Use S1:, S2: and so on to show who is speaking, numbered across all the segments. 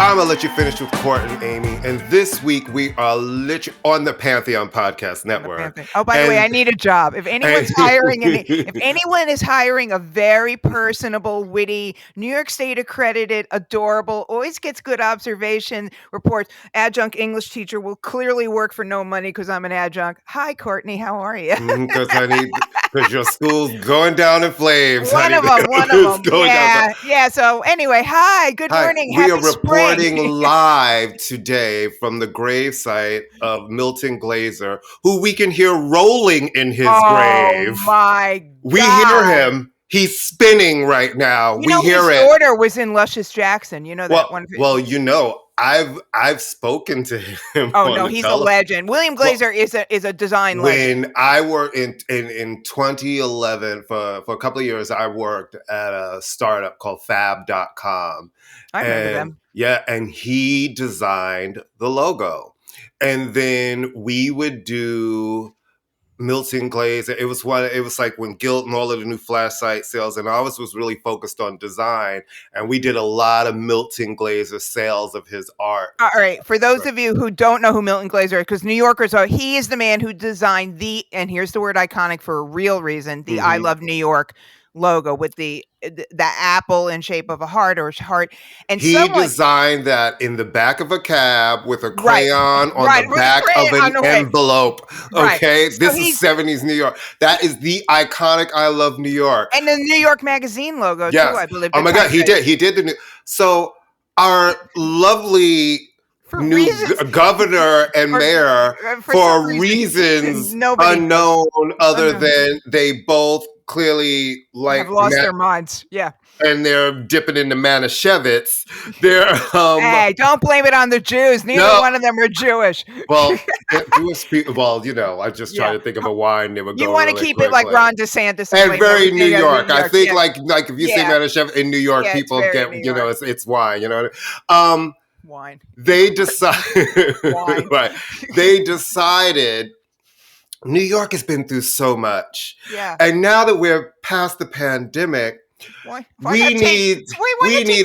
S1: I'm gonna let you finish with Court and Amy, and this week we are literally on the Pantheon Podcast Network.
S2: Oh, by the way, I need a job. If anyone's hiring, if anyone is hiring a very personable, witty, New York State accredited, adorable, always gets good observation reports, adjunct English teacher will clearly work for no money because I'm an adjunct. Hi, Courtney, how are you?
S1: Because your school's going down in flames.
S2: One of them. Yeah. So anyway, hi, good morning.
S1: We are
S2: Spring.
S1: reporting live today from the gravesite of Milton Glaser, who we can hear rolling in his grave.
S2: Oh my God.
S1: We hear him. He's spinning right now.
S2: His daughter was in Luscious Jackson. You know that one.
S1: Well, I've spoken to him.
S2: Oh no, he's a legend. William Glaser is a design legend.
S1: When I worked in 2011 for a couple of years, I worked at a startup called Fab.com.
S2: I remember them.
S1: Yeah, and he designed the logo. And then we would do Milton Glaser. It was like when Gilt and all of the new flash site sales, and ours was really focused on design. And we did a lot of Milton Glaser sales of his art.
S2: All right. For those of you who don't know who Milton Glaser is, because New Yorkers are, he is the man who designed and here's the word iconic for a real reason, the I Love New York logo with the apple in shape of a heart or heart. And
S1: he designed that in the back of a cab with a crayon on the back of an envelope. Okay, so this is 70s New York. That is the iconic I Love New York.
S2: And the New York Magazine logo too, I believe.
S1: Oh my God, he did the new. So our lovely governor and mayor, for reasons unknown, other than they both clearly
S2: have lost their minds. Yeah.
S1: And they're dipping into Manischewitz.
S2: Hey, don't blame it on the Jews. Neither one of them are Jewish.
S1: Well, Jewish people. Well, I just try to think of a wine. They would go.
S2: You want to keep it like Ron DeSantis
S1: and very New York. I think like if you say Manischewitz in New York, people get it's wine. You know.
S2: Wine.
S1: They decided. Right. They decided. New York has been through so much.
S2: Yeah.
S1: And now that we're past the pandemic, we need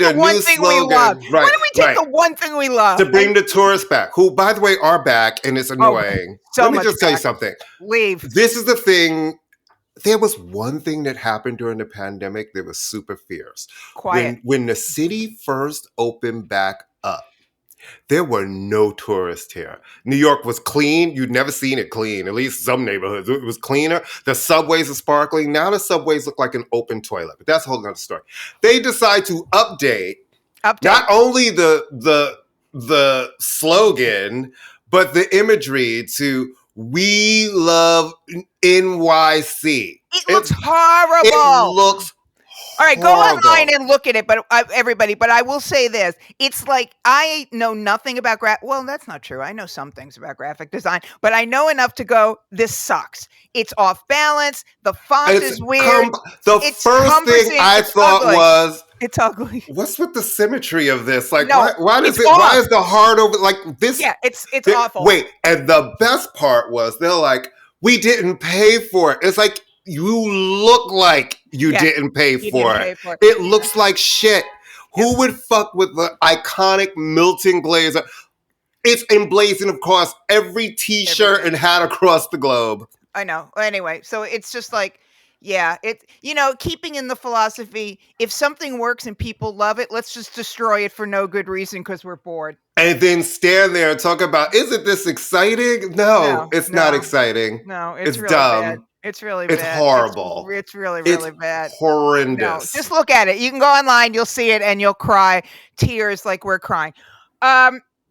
S1: a new slogan.
S2: Why don't we take the one thing we love?
S1: To bring the tourists back, who, by the way, are back, and it's annoying. Let me just tell you something.
S2: Leave.
S1: This is the thing. There was one thing that happened during the pandemic that was super fierce.
S2: Quiet.
S1: When the city first opened back up, there were no tourists here. New York was clean. You'd never seen it clean, at least some neighborhoods. It was cleaner. The subways are sparkling. Now the subways look like an open toilet, but that's a whole other story. They decide to update. Not only the slogan, but the imagery to "We Love NYC."
S2: It looks horrible.
S1: It looks
S2: all right, go online and look at it, but everybody. But I will say this: it's like I know nothing about well, that's not true. I know some things about graphic design, but I know enough to go. This sucks. It's off balance. The font is weird.
S1: The first thing I thought was,
S2: it's ugly.
S1: What's with the symmetry of this? Like, why is the heart over like this?
S2: Yeah, it's awful.
S1: Wait, and the best part was they're like, we didn't pay for it. It's like. You look like you didn't pay for it. It looks like shit. Who would fuck with the iconic Milton Glaser? It's emblazoned across every T-shirt and hat across the globe.
S2: I know. Anyway, so it's just like, keeping in the philosophy, if something works and people love it, let's just destroy it for no good reason because we're bored.
S1: And then stand there and talk about, isn't this exciting? No, it's not exciting.
S2: No, it's really
S1: dumb.
S2: Bad. It's really bad.
S1: It's horrible.
S2: It's really, really bad.
S1: Horrendous.
S2: No, just look at it. You can go online, you'll see it, and you'll cry tears like we're crying.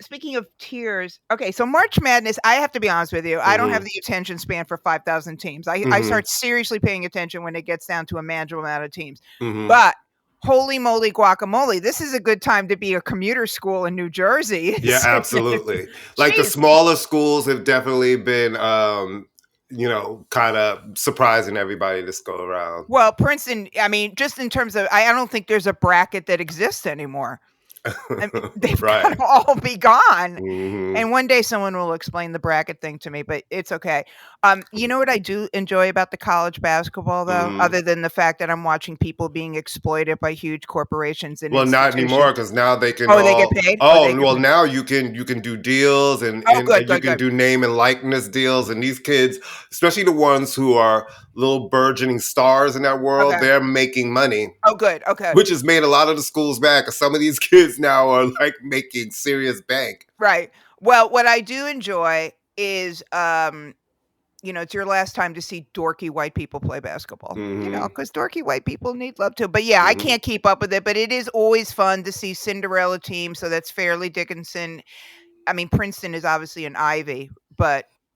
S2: Speaking of tears, okay, so March Madness, I have to be honest with you. I don't have the attention span for 5,000 teams. I start seriously paying attention when it gets down to a manageable amount of teams. But holy moly guacamole, this is a good time to be a commuter school in New Jersey.
S1: Yeah, absolutely. Like the smaller schools have definitely been... kind of surprising everybody this go around.
S2: Well, Princeton, I mean, just in terms of, I don't think there's a bracket that exists anymore. They've got
S1: Right.
S2: to all be gone.
S1: Mhm.
S2: And one day someone will explain the bracket thing to me, but it's okay. You know what I do enjoy about the college basketball, though,
S1: Mhm.
S2: other than the fact that I'm watching people being exploited by huge corporations and
S1: Well, not anymore
S2: institutions.
S1: because now they can
S2: Oh, they get
S1: all.
S2: paid? Oh, they
S1: Oh,
S2: get
S1: well,
S2: paid.
S1: now you can do deals and
S2: Oh,
S1: and
S2: good,
S1: you
S2: good,
S1: can
S2: good.
S1: do name and likeness deals. And these kids, especially the ones who are little burgeoning stars in that world,
S2: Okay.
S1: they're making money,
S2: Oh, good. Okay.
S1: which has made a lot of the schools mad because some of these kids now are like making serious bank.
S2: Right. Well, what I do enjoy is, it's your last time to see dorky white people play basketball,
S1: Hmm.
S2: because dorky white people need love too. But yeah, I
S1: Hmm.
S2: can't keep up with it, but it is always fun to see Cinderella team. So that's Fairleigh Dickinson. I mean, Princeton is obviously an Ivy,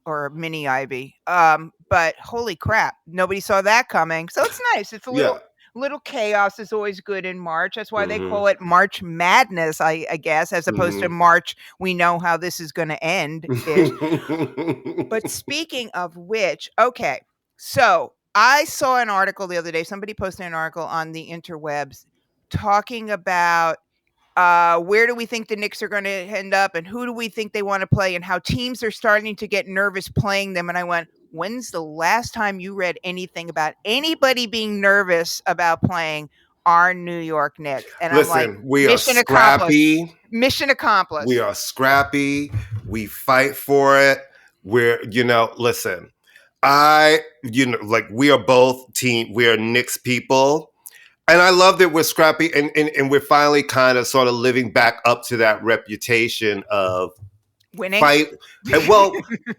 S2: or a mini Ivy. But holy crap, nobody saw that coming. So it's nice. It's a
S1: Yeah.
S2: little chaos is always good in March. That's why they
S1: Hmm.
S2: call it March Madness, I guess, as opposed to
S1: Hmm.
S2: March. We know how this is going to end ish. But speaking of which, okay, so I saw an article the other day. Somebody posted an article on the interwebs talking about where do we think the Knicks are going to end up and who do we think they want to play and how teams are starting to get nervous playing them. And I went, when's the last time you read anything about anybody being nervous about playing our New York Knicks? And I'm like,
S1: Listen, we are
S2: mission accomplished.
S1: scrappy.
S2: Mission accomplished.
S1: We are scrappy. We fight for it. Listen, like we are both team. We are Knicks people. And I love that we're scrappy and we're finally kind of sort of living back up to that reputation of
S2: Winning.
S1: fight. And well,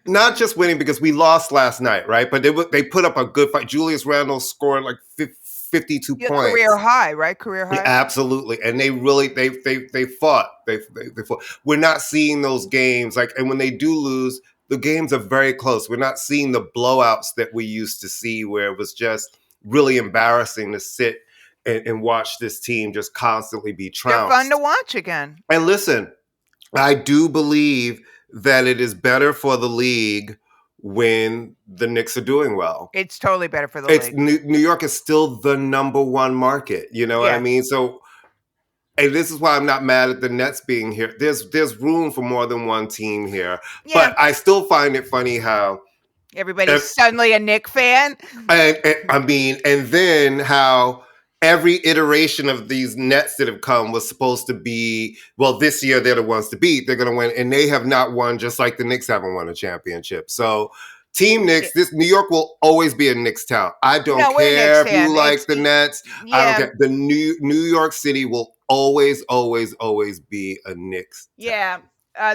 S1: not just winning because we lost last night, right? But they put up a good fight. Julius Randle scored like 52 points.
S2: Career high, right? Career high.
S1: Yeah, absolutely. And they really they fought. They fought. We're not seeing those games and when they do lose, the games are very close. We're not seeing the blowouts that we used to see where it was just really embarrassing to sit and watch this team just constantly be trounced.
S2: They're fun to watch again.
S1: And listen, I do believe that it is better for the league when the Knicks are doing well.
S2: It's totally better for the league.
S1: New York is still the number one market. You know what I mean? So, and this is why I'm not mad at the Nets being here. There's room for more than one team here. Yeah. But I still find it funny how
S2: everybody's suddenly a Knick fan.
S1: And then how every iteration of these Nets that have come was supposed to be, well, this year they're the ones to beat. They're going to win. And they have not won, just like the Knicks haven't won a championship. So Team Knicks, New York will always be a Knicks town. I don't care if you like the Nets. Yeah. I don't care. The New York City will always, always, always be a Knicks town.
S2: Yeah.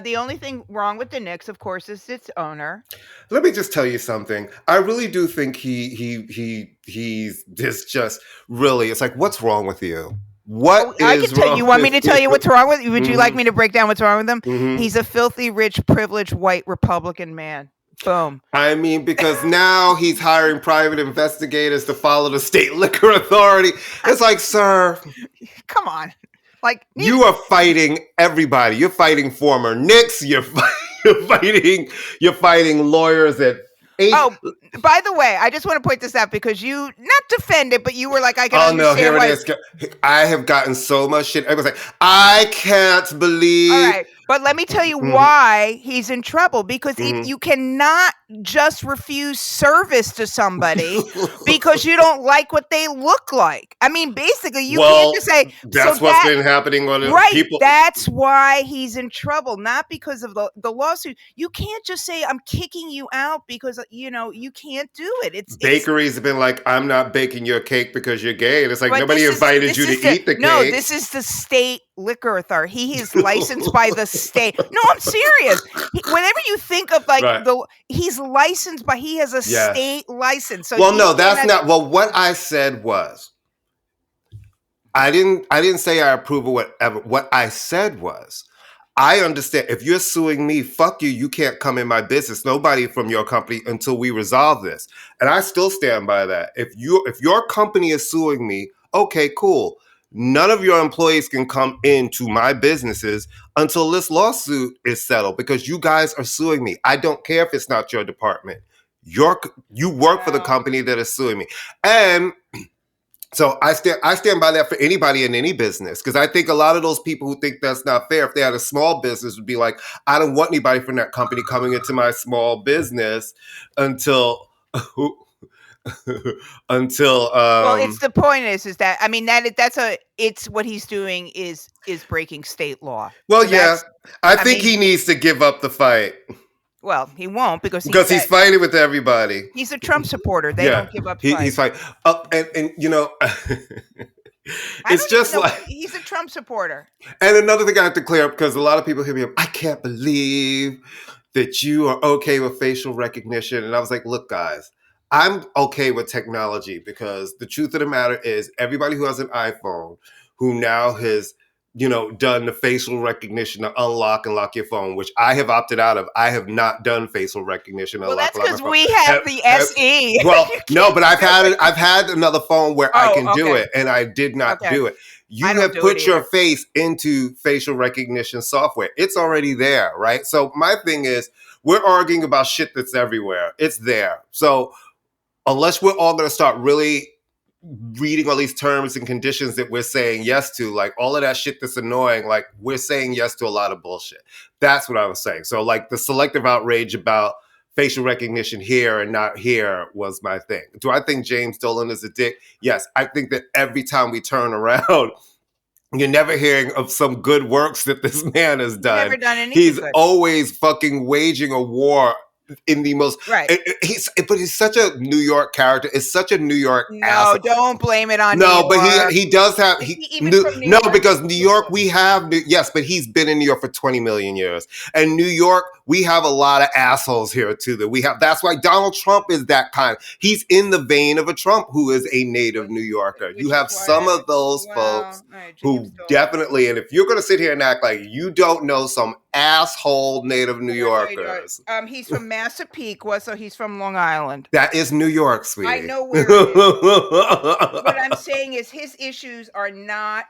S2: The only thing wrong with the Knicks, of course, is its owner.
S1: Let me just tell you something. I really do think he's just really. It's like, what's wrong with you? I can
S2: tell you. Want me to tell you what's wrong with you? Would you like me to break down what's wrong with him? Mm-hmm. He's a filthy, rich, privileged, white Republican man. Boom.
S1: I mean, because now he's hiring private investigators to follow the state liquor authority. It's like, sir,
S2: come on. Like
S1: you are fighting everybody. You're fighting former Knicks. You're fighting lawyers at 8.
S2: Oh, by the way, I just want to point this out because you not defend it, but you were like, I can understand.
S1: Oh no, here it is. I have gotten so much shit. I was like, I can't believe.
S2: All right, but let me tell you why he's in trouble. Because you cannot just refuse service to somebody because you don't like what they look like. I mean, basically, you can't just say
S1: that's what's been happening on people.
S2: That's why he's in trouble, not because of the lawsuit. You can't just say I'm kicking you out because you can't do it.
S1: Bakeries have been like, I'm not baking your cake because you're gay. And it's like nobody invited you to eat the cake.
S2: No, this is the state liquor authority. He is licensed by the state. No, I'm serious. Whenever you think of he's licensed by, he has a state license. So
S1: no, that's not. Well, what I said was, I didn't say I approve of whatever. What I said was, I understand if you're suing me, fuck you. You can't come in my business. Nobody from your company until we resolve this. And I still stand by that. If your company is suing me, okay, cool. None of your employees can come into my businesses until this lawsuit is settled because you guys are suing me. I don't care if it's not your department. You work for the company that is suing me. And So I stand by that for anybody in any business, because I think a lot of those people who think that's not fair, if they had a small business, would be like, I don't want anybody from that company coming into my small business until until
S2: Well, it's the point is that I mean it's what he's doing is breaking state law.
S1: well,
S2: So
S1: yeah, I think
S2: mean,
S1: he needs to give up the fight
S2: well, he won't because
S1: he's fighting with everybody.
S2: he's a Trump supporter. They
S1: Yeah,
S2: don't give up the fight.
S1: he's like, and you know,
S2: I
S1: it's
S2: don't
S1: just
S2: even know
S1: like
S2: he's a Trump supporter.
S1: And another thing I have to clear up, because a lot of people hit me up, I can't believe that you are okay with facial recognition. And I was like, look, guys, I'm okay with technology, because the truth of the matter is everybody who has an iPhone who now has, done the facial recognition to unlock and lock your phone, which I have opted out of. I have not done facial recognition.
S2: Well, that's because we have the SE.
S1: Well, no, but I've had another phone where I can do it, and I did not do it. You have put your face into facial recognition software. It's already there, right? So my thing is, we're arguing about shit that's everywhere. It's there. So unless we're all going to start really reading all these terms and conditions that we're saying yes to, like all of that shit that's annoying, like we're saying yes to a lot of bullshit. That's what I was saying. So like the selective outrage about facial recognition here and not here was my thing. Do I think James Dolan is a dick? Yes. I think that every time we turn around, you're never hearing of some good works that this man has done.
S2: Never done anything.
S1: He's
S2: good.
S1: always fucking waging a war in the most
S2: right.
S1: But he's such a New York character. It's such a New York.
S2: No, don't blame it on.
S1: No,
S2: New York.
S1: but he does have
S2: New York?
S1: Because New York we have yes, but he's been in New York for 20 million years, and New York we have a lot of assholes here too. That we have. That's why Donald Trump is that kind. He's in the vein of a Trump who is a native New Yorker. You have some of those folks who definitely. And if you're going to sit here and act like you don't know some asshole native New Yorkers,
S2: he's from Massapequa, so he's from Long Island.
S1: That is New York, sweetie.
S2: I know where it is. What I'm saying is his issues are not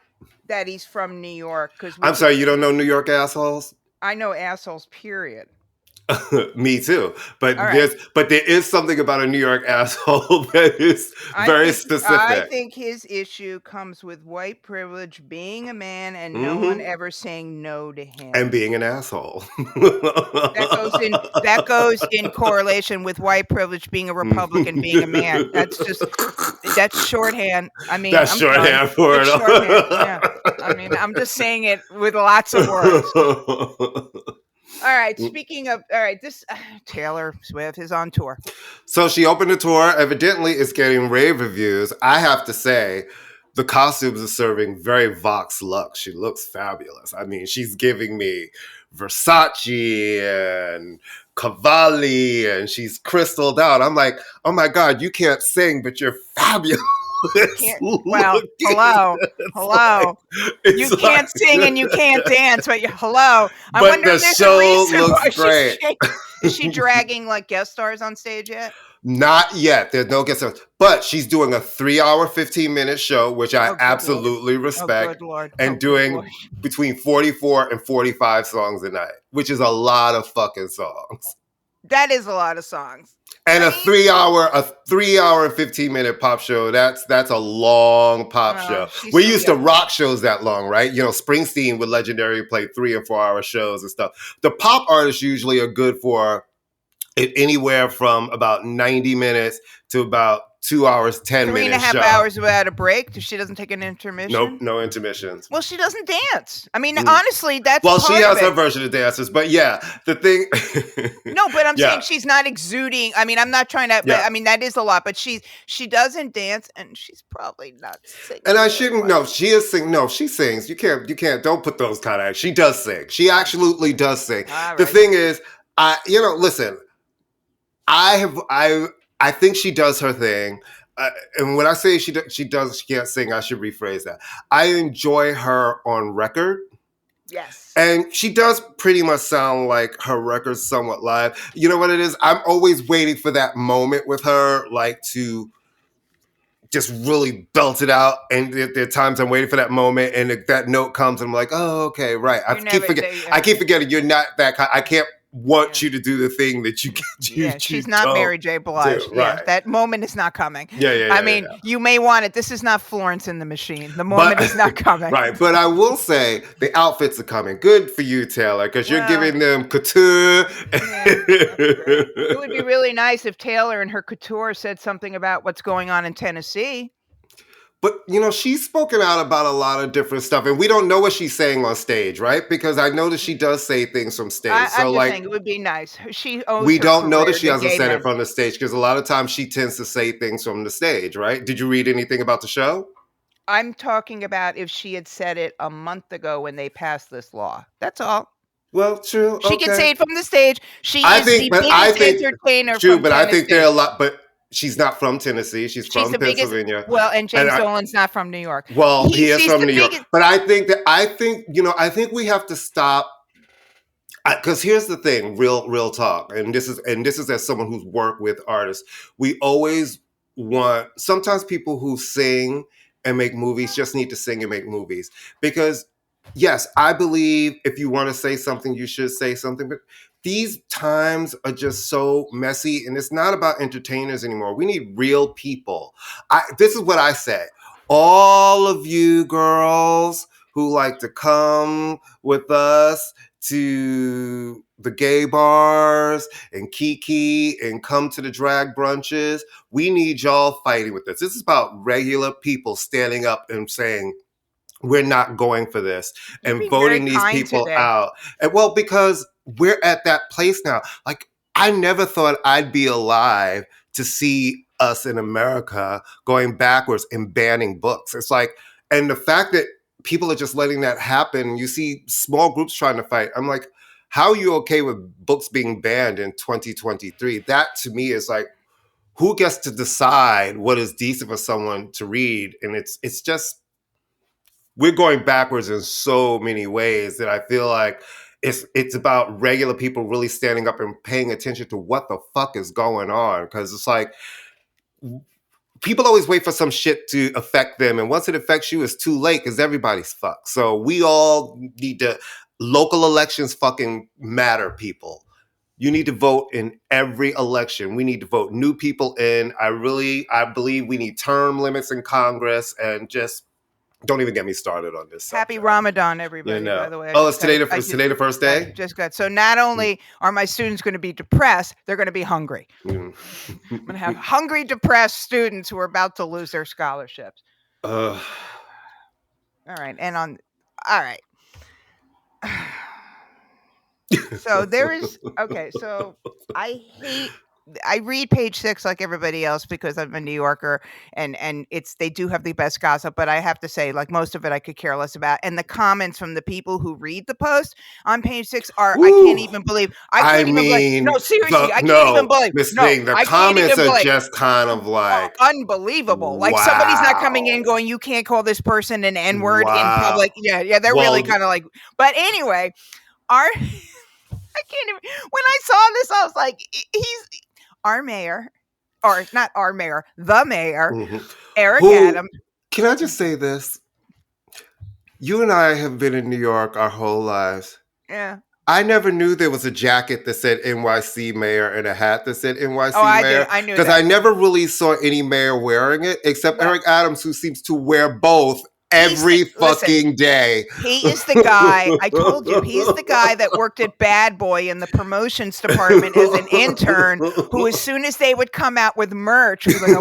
S2: that he's from New York.
S1: I'm sorry, you don't know New York assholes?
S2: I know assholes, period.
S1: Me too. But there is something about a New York asshole that is very specific.
S2: I think his issue comes with white privilege, being a man, and no one ever saying no to him.
S1: And being an asshole.
S2: That goes in correlation with white privilege, being a Republican, being a man. That's shorthand. I mean,
S1: that's shorthand for it.
S2: Yeah. I mean, I'm just saying it with lots of words. All right. Speaking of, this Taylor Swift is on tour.
S1: So she opened the tour. Evidently, it's getting rave reviews. I have to say, the costumes are serving very Vox Lux. She looks fabulous. I mean, she's giving me Versace and Cavalli, and she's crystalled out. I'm like, oh my God, you can't sing, but you're fabulous.
S2: Well, hello. You can't sing and you can't dance, but hello. I wonder if there's a reason why
S1: great.
S2: Is she dragging like guest stars on stage yet?
S1: Not yet. There's no guest stars. But she's doing a 3-hour, 15-minute show, which I absolutely respect. And doing between 44 and 45 songs a night, which is a lot of fucking songs.
S2: That is a lot of songs.
S1: And a 3-hour and 15-minute pop show, that's a long pop show. We used to rock shows that long, right? You know, Springsteen would legendary play 3 and 4 hour shows and stuff. The pop artists usually are good for anywhere from about 90 minutes to about 2 hours, 10 minutes.
S2: 3.5 hours without a break. She doesn't take an intermission?
S1: Nope, no intermissions.
S2: Well, she doesn't dance. I mean, honestly, that's
S1: well, she has her version of dances, but yeah, the thing.
S2: No, but I'm saying she's not exuding. I mean, I'm not trying to. But, I mean, that is a lot. But she doesn't dance, and she's probably not singing.
S1: And I shouldn't. No, she is sing. No, she sings. You can't. Don't put those kind of. She does sing. She absolutely does sing. Right. The thing is, listen. I think she does her thing. And when I say she can't sing, I should rephrase that. I enjoy her on record.
S2: Yes.
S1: And she does pretty much sound like her record's somewhat live. You know what it is? I'm always waiting for that moment with her, like to just really belt it out. And there are times I'm waiting for that moment, and that note comes, and I'm like, oh, okay, right. I keep forgetting you're not that kind. I can't want you to do the thing that you
S2: she's not
S1: don't
S2: Mary J. Blige.
S1: do. Right.
S2: That moment is not coming.
S1: I mean,
S2: you may want it. This is not Florence and the Machine. The moment is not coming.
S1: Right. But I will say the outfits are coming. Good for you, Taylor, because you're giving them couture.
S2: It would be really nice if Taylor and her couture said something about what's going on in Tennessee.
S1: But, she's spoken out about a lot of different stuff, and we don't know what she's saying on stage, right? Because I know that she does say things from stage.
S2: I'm just saying it would be nice.
S1: We don't know that she hasn't said it from the stage, because a lot of times she tends to say things from the stage, right? Did you read anything about the show?
S2: I'm talking about if she had said it a month ago when they passed this law. That's all.
S1: Well, true.
S2: She can say it from the stage. She is the biggest entertainer.
S1: True, but I think there are a lot. But she's not from Tennessee. She's from Pennsylvania.
S2: And James Dolan's not from New York.
S1: Well, he is from New York. But I think we have to stop. Because here's the thing, real talk, and this is as someone who's worked with artists. We always want. Sometimes people who sing and make movies just need to sing and make movies, because yes, I believe if you want to say something, you should say something, but these times are just so messy, and it's not about entertainers anymore. We need real people. This is what I say. All of you girls who like to come with us to the gay bars and Kiki and come to the drag brunches, we need y'all fighting with us. This is about regular people standing up and saying, we're not going for this, and voting these people out. And well, because we're at that place now. Like, I never thought I'd be alive to see us in America going backwards and banning books. It's like, and the fact that people are just letting that happen, you see small groups trying to fight. I'm like, how are you okay with books being banned in 2023? That to me is like, who gets to decide what is decent for someone to read? And it's just, we're going backwards in so many ways that I feel like it's about regular people really standing up and paying attention to what the fuck is going on. Because it's like, people always wait for some shit to affect them. And once it affects you, it's too late because everybody's fucked. So we all need to, local elections fucking matter, people. You need to vote in every election. We need to vote new people in. I believe we need term limits in Congress, and just don't even get me started on this.
S2: Happy Ramadan, everybody, by the way.
S1: Oh, is today the first day?
S2: I just got. So not only are my students going to be depressed, they're going to be hungry. I'm going to have hungry, depressed students who are about to lose their scholarships. All right. All right. So there is, okay, so I read Page Six like everybody else because I'm a New Yorker, and they do have the best gossip, but I have to say, like, most of it I could care less about. And the comments from the people who read the post on Page Six are, I can't even believe. No, seriously, I can't even believe.
S1: The comments are just kind of like
S2: unbelievable. Like, somebody's not coming in going, you can't call this person an N-word in public. Yeah, they're really kind of like, but anyway, I can't even. When I saw this, I was like, he's our mayor, or not our mayor, the mayor, Eric Adams.
S1: Can I just say this? You and I have been in New York our whole lives.
S2: Yeah.
S1: I never knew there was a jacket that said NYC mayor and a hat that said NYC mayor.
S2: I knew
S1: because I never really saw any mayor wearing it, except Eric Adams, who seems to wear both every fucking day.
S2: He is the guy, I told you, he's the guy that worked at Bad Boy in the promotions department as an intern, who as soon as they would come out with merch, was like, I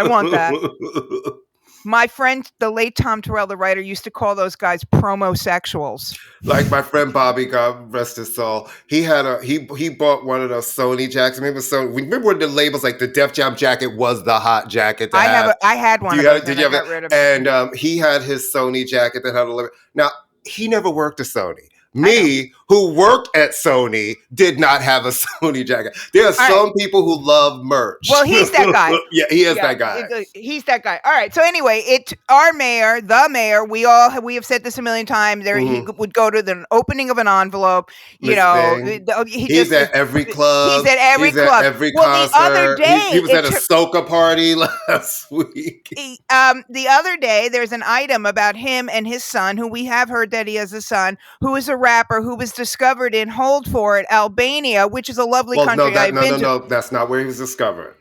S2: want that. My friend, the late Tom Terrell, the writer, used to call those guys promosexuals.
S1: Like my friend Bobby, God rest his soul, he had he bought one of those Sony jackets. Remember when the labels, like the Def Jam jacket was the hot jacket to have?
S2: I had one.
S1: Did you have it? And he had his Sony jacket that had a limit. Now, he never worked at Sony. Me, who worked at Sony, did not have a Sony jacket. There are some people who love merch.
S2: Well, he's that guy.
S1: Yeah, he is that guy.
S2: He's that guy. All right. So anyway, our mayor, the mayor, we have said this a million times. There, he would go to the opening of an envelope. He's
S1: at every club.
S2: He's at every club.
S1: Every concert.
S2: The other day,
S1: he was at a soca party last week.
S2: The other day, there's an item about him and his son, who we have heard that he has a son, who is arrested rapper who was discovered in, hold for it, Albania, which is a lovely country.
S1: No. That's not where he was discovered.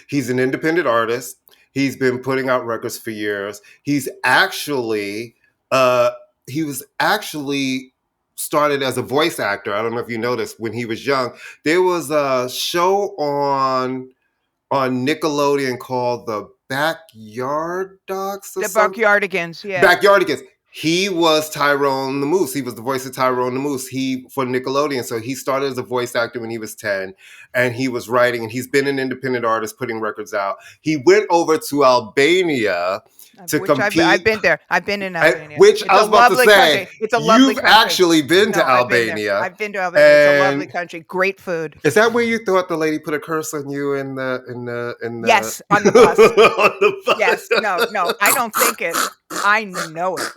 S1: He's an independent artist. He's been putting out records for years. He was actually started as a voice actor. I don't know if you noticed when he was young. There was a show on Nickelodeon called The Backyard Docs.
S2: The Backyardigans, yeah.
S1: Backyardigans. He was Tyrone the Moose. He was the voice of Tyrone the Moose. For Nickelodeon. So he started as a voice actor when he was 10, and he was writing, and he's been an independent artist putting records out. He went over to Albania to compete.
S2: I've been there. I've been in Albania.
S1: I was about to say,
S2: country. It's a lovely
S1: you've
S2: country.
S1: actually been to Albania.
S2: I've been to Albania. It's a lovely country. Great food.
S1: Is that where you thought the lady put a curse on you in the
S2: Yes, on the bus.
S1: on the bus?
S2: Yes, no, I don't think it. I know it.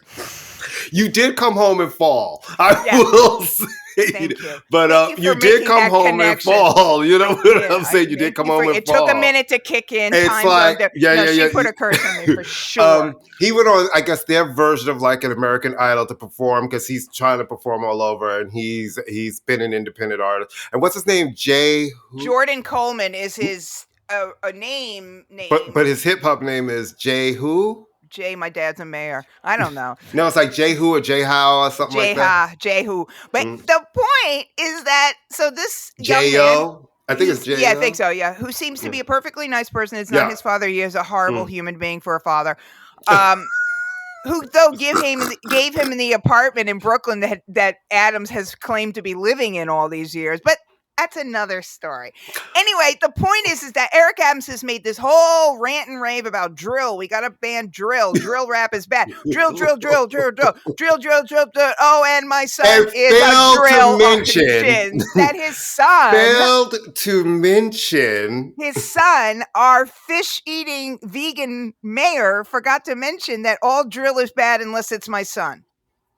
S1: You did come home and fall. I will say.
S2: Thank you.
S1: But you did come home and fall. You know what I'm saying? You did come home and fall.
S2: It took a minute to kick in.
S1: It's like,
S2: She put a curse on me for sure.
S1: He went on, I guess, their version of like an American Idol to perform, because he's trying to perform all over, and he's been an independent artist. And what's his name?
S2: Jordan Coleman is his a name.
S1: But his hip hop name is Jay who?
S2: Jay, my dad's a mayor. I don't know.
S1: No, it's like Jay Who or Jay How or something like that.
S2: Jay Who. But the point is that, so this
S1: J-O? I think it's J-O.
S2: Yeah, I think so, yeah. Who seems to be a perfectly nice person. It's not his father. He is a horrible human being for a father. Who, though, gave him the apartment in Brooklyn that Adams has claimed to be living in all these years. But that's another story. Anyway, the point is that Eric Adams has made this whole rant and rave about drill. We got to ban drill. Drill rap is bad. Drill. Oh, and my son is a drill musician. That his son
S1: failed to mention.
S2: His son, our fish-eating vegan mayor, forgot to mention that all drill is bad unless it's my son.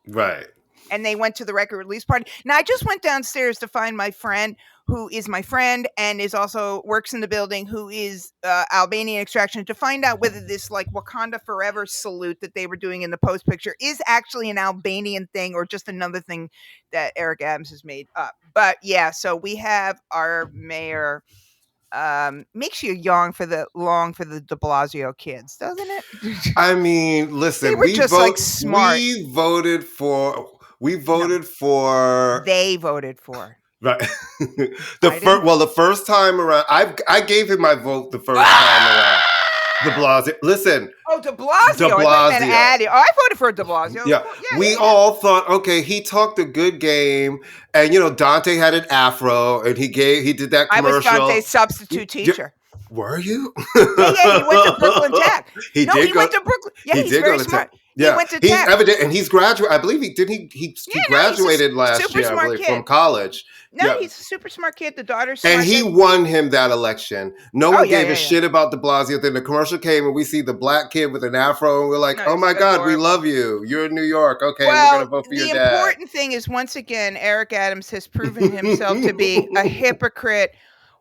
S1: Right.
S2: And they went to the record release party. Now, I just went downstairs to find my friend, who is my friend and is also works in the building, who is Albanian extraction, to find out whether this like Wakanda Forever salute that they were doing in the post picture is actually an Albanian thing or just another thing that Eric Adams has made up. But yeah, so we have our mayor. Makes you long for the de Blasio kids, doesn't it?
S1: I mean, listen,
S2: they were just like smart.
S1: We voted for. They
S2: voted for.
S1: Right. The first time around, I gave him my vote the first time around. De Blasio. Listen.
S2: Oh, De Blasio. I voted for De Blasio.
S1: Yeah. We all thought, okay, he talked a good game, and Dante had an afro, and he did that commercial.
S2: I was Dante's substitute teacher.
S1: Were you?
S2: Yeah, he went to Brooklyn Tech. He went to Brooklyn. Yeah, he's very smart.
S1: Yeah,
S2: he went to Tech.
S1: And he's graduated. I believe he graduated last year, I believe, from college.
S2: No, he's a super smart kid. The daughter's smart.
S1: And he won him that election. No one gave a shit about De Blasio. Then the commercial came, and we see the black kid with an afro, and we're like, oh my God, we love you. You're in New York. Okay, we're going to vote for your dad.
S2: The important thing is, once again, Eric Adams has proven himself to be a hypocrite.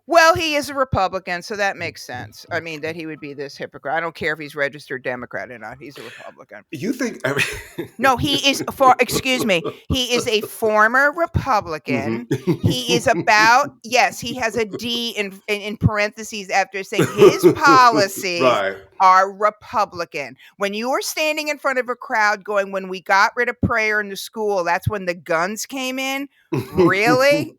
S2: Well, he is a Republican, so that makes sense. I mean, that he would be this hypocrite. I don't care if he's registered Democrat or not. He's a Republican.
S1: You think?
S2: No, he is excuse me. He is a former Republican. Mm-hmm. He is about, yes, he has a D in parentheses after saying his policies are Republican. When you were standing in front of a crowd going, when we got rid of prayer in the school, that's when the guns came in. Really?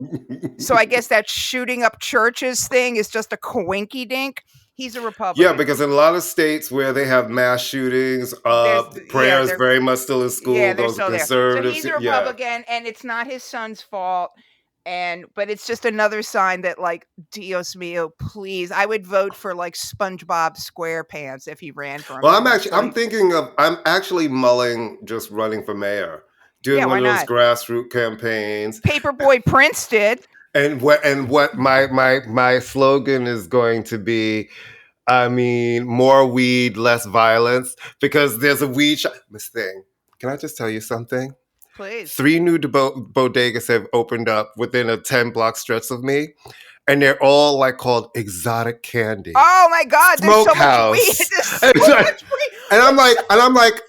S2: So I guess that shooting up churches thing is just a coinky dink. He's a Republican.
S1: Yeah, because in a lot of states where they have mass shootings, prayer is very much still in school.
S2: Yeah,
S1: those
S2: still
S1: conservatives.
S2: So he's a Republican, and it's not his son's fault. But it's just another sign that, like, Dios mío, please, I would vote for like SpongeBob SquarePants if he ran for.
S1: Well, I'm actually mulling just running for mayor. Doing one of those grassroots campaigns.
S2: Paperboy Prince did.
S1: And what my slogan is going to be, I mean, more weed, less violence, because there's a weed shop. Miss Thing, can I just tell you something?
S2: Please.
S1: 3 new bodegas have opened up within a 10-block stretch of me, and they're all like called exotic candy.
S2: Oh my God!
S1: Smokehouse.
S2: There's so much weed. There's so much weed.
S1: And I'm like,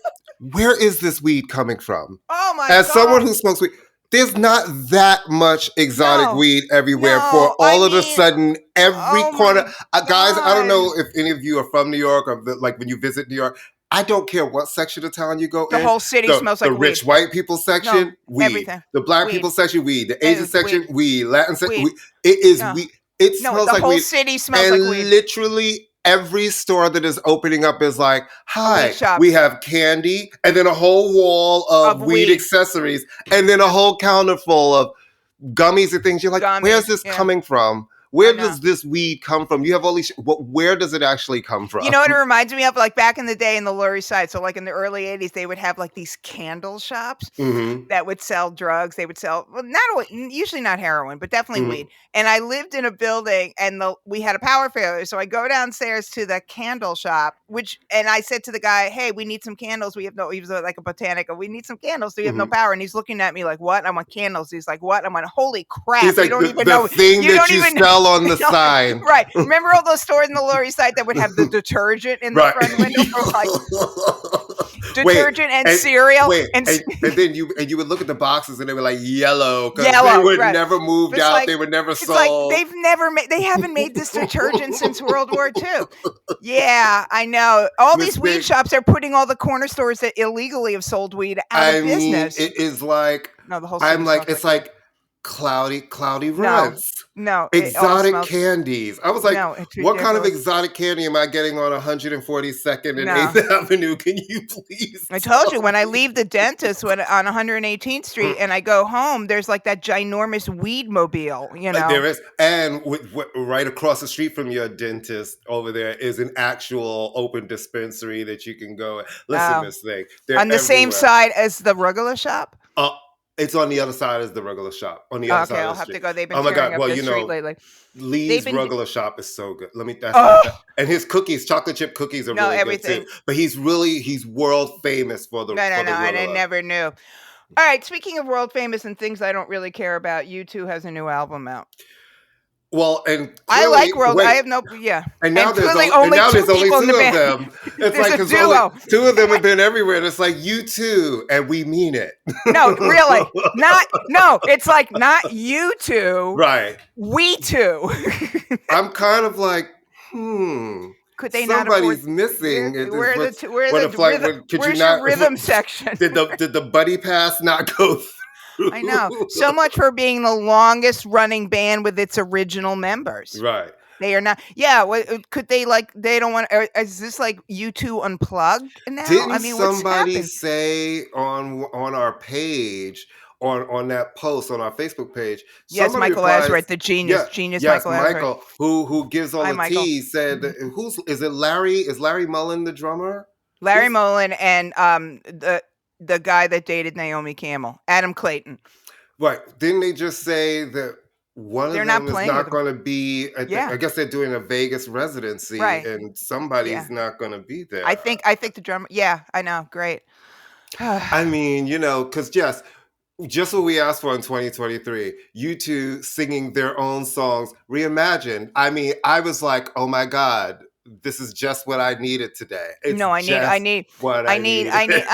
S1: where is this weed coming from?
S2: Oh my
S1: As
S2: God.
S1: someone who smokes weed, there's not that much exotic weed everywhere for all of a sudden every corner. Guys, I don't know if any of you are from New York or like when you visit New York. I don't care what section of town you go in.
S2: The whole city smells like
S1: the
S2: weed.
S1: rich white people section, weed.
S2: Everything.
S1: The black people section, weed. The Asian section, weed. Latin section, weed. It is weed. It smells like weed.
S2: The whole city smells like weed.
S1: And literally every store that is opening up is like, hi, we have candy, and then a whole wall of weed accessories, and then a whole counter full of gummies and things. You're like, where's this coming from? Where does this weed come from? You have all these. Where does it actually come from?
S2: You know what it reminds me of? Like back in the day in the Lower East Side. So like in the early 80s, they would have like these candle shops that would sell drugs. They would sell, well, usually not heroin, but definitely weed. And I lived in a building and we had a power failure. So I go downstairs to the candle shop, and I said to the guy, hey, we need some candles. He was like a botanica. We need some candles. We have no power. And he's looking at me like, what? I want candles. He's like, what? I'm like, holy crap.
S1: He's like,
S2: you don't even know.
S1: Thing you that you sell on the sign.
S2: Right. Remember all those stores in the Lower East Side that would have the detergent in the front window for like detergent and cereal? And
S1: then you would look at the boxes and they were like yellow because they would never moved out. Like, they were never sold.
S2: Like they haven't made this detergent since World War II. Yeah, I know. All these weed shops are putting all the corner stores that illegally have sold weed out of business.
S1: It is like,
S2: the whole
S1: it's like cloudy runs.
S2: No,
S1: exotic candies. I was like, what kind of exotic candy am I getting on 142nd and 8th Avenue? Can you please?
S2: I told you when I leave the dentist on 118th Street and I go home, there's like that ginormous weed mobile,
S1: There is. And right across the street from your dentist over there is an actual open dispensary that you can go. Listen, Miss Thing.
S2: On the same side as the Rugula shop?
S1: It's on the other side as the regular shop. On the other side.
S2: Okay, I'll have to go. They've been tearing up the street lately.
S1: Lee's regular shop is so good. Let me. And his cookies, chocolate chip cookies, are really
S2: everything.
S1: good too. But he's world famous for the.
S2: No, and I never knew. All right, speaking of world famous and things I don't really care about, U2 has a new album out.
S1: Well, and
S2: I like world. I have no.
S1: And now there's only two of them. It's like
S2: a duo.
S1: Two of them have been everywhere. And it's like U2, and we mean it.
S2: No, really, not. No, it's like not U2.
S1: Right.
S2: We too.
S1: I'm kind of like,
S2: Could they
S1: somebody's
S2: not
S1: missing?
S2: Where's your rhythm section?
S1: Did the buddy pass not go through?
S2: I know. So much for being the longest running band with its original members.
S1: Right.
S2: They are not. Yeah. Could they they don't want? Is this like U2 unplugged now?
S1: Didn't somebody say on our page on that post on our Facebook page?
S2: Yes, Michael Azright, the genius.
S1: Yes,
S2: Michael
S1: Azright. Who gives all the tea said is it Larry? Is Larry Mullen the drummer?
S2: Larry Mullen and the guy that dated Naomi Campbell, Adam Clayton.
S1: Right. Didn't they just say that one of them is not going to be, I guess they're doing a Vegas residency and somebody's not going to be there.
S2: I think the drummer, I know. Great.
S1: I mean, because just what we asked for in 2023, U2 singing their own songs, reimagined. I mean, I was like, oh my God. This is just what I needed today.
S2: I need. I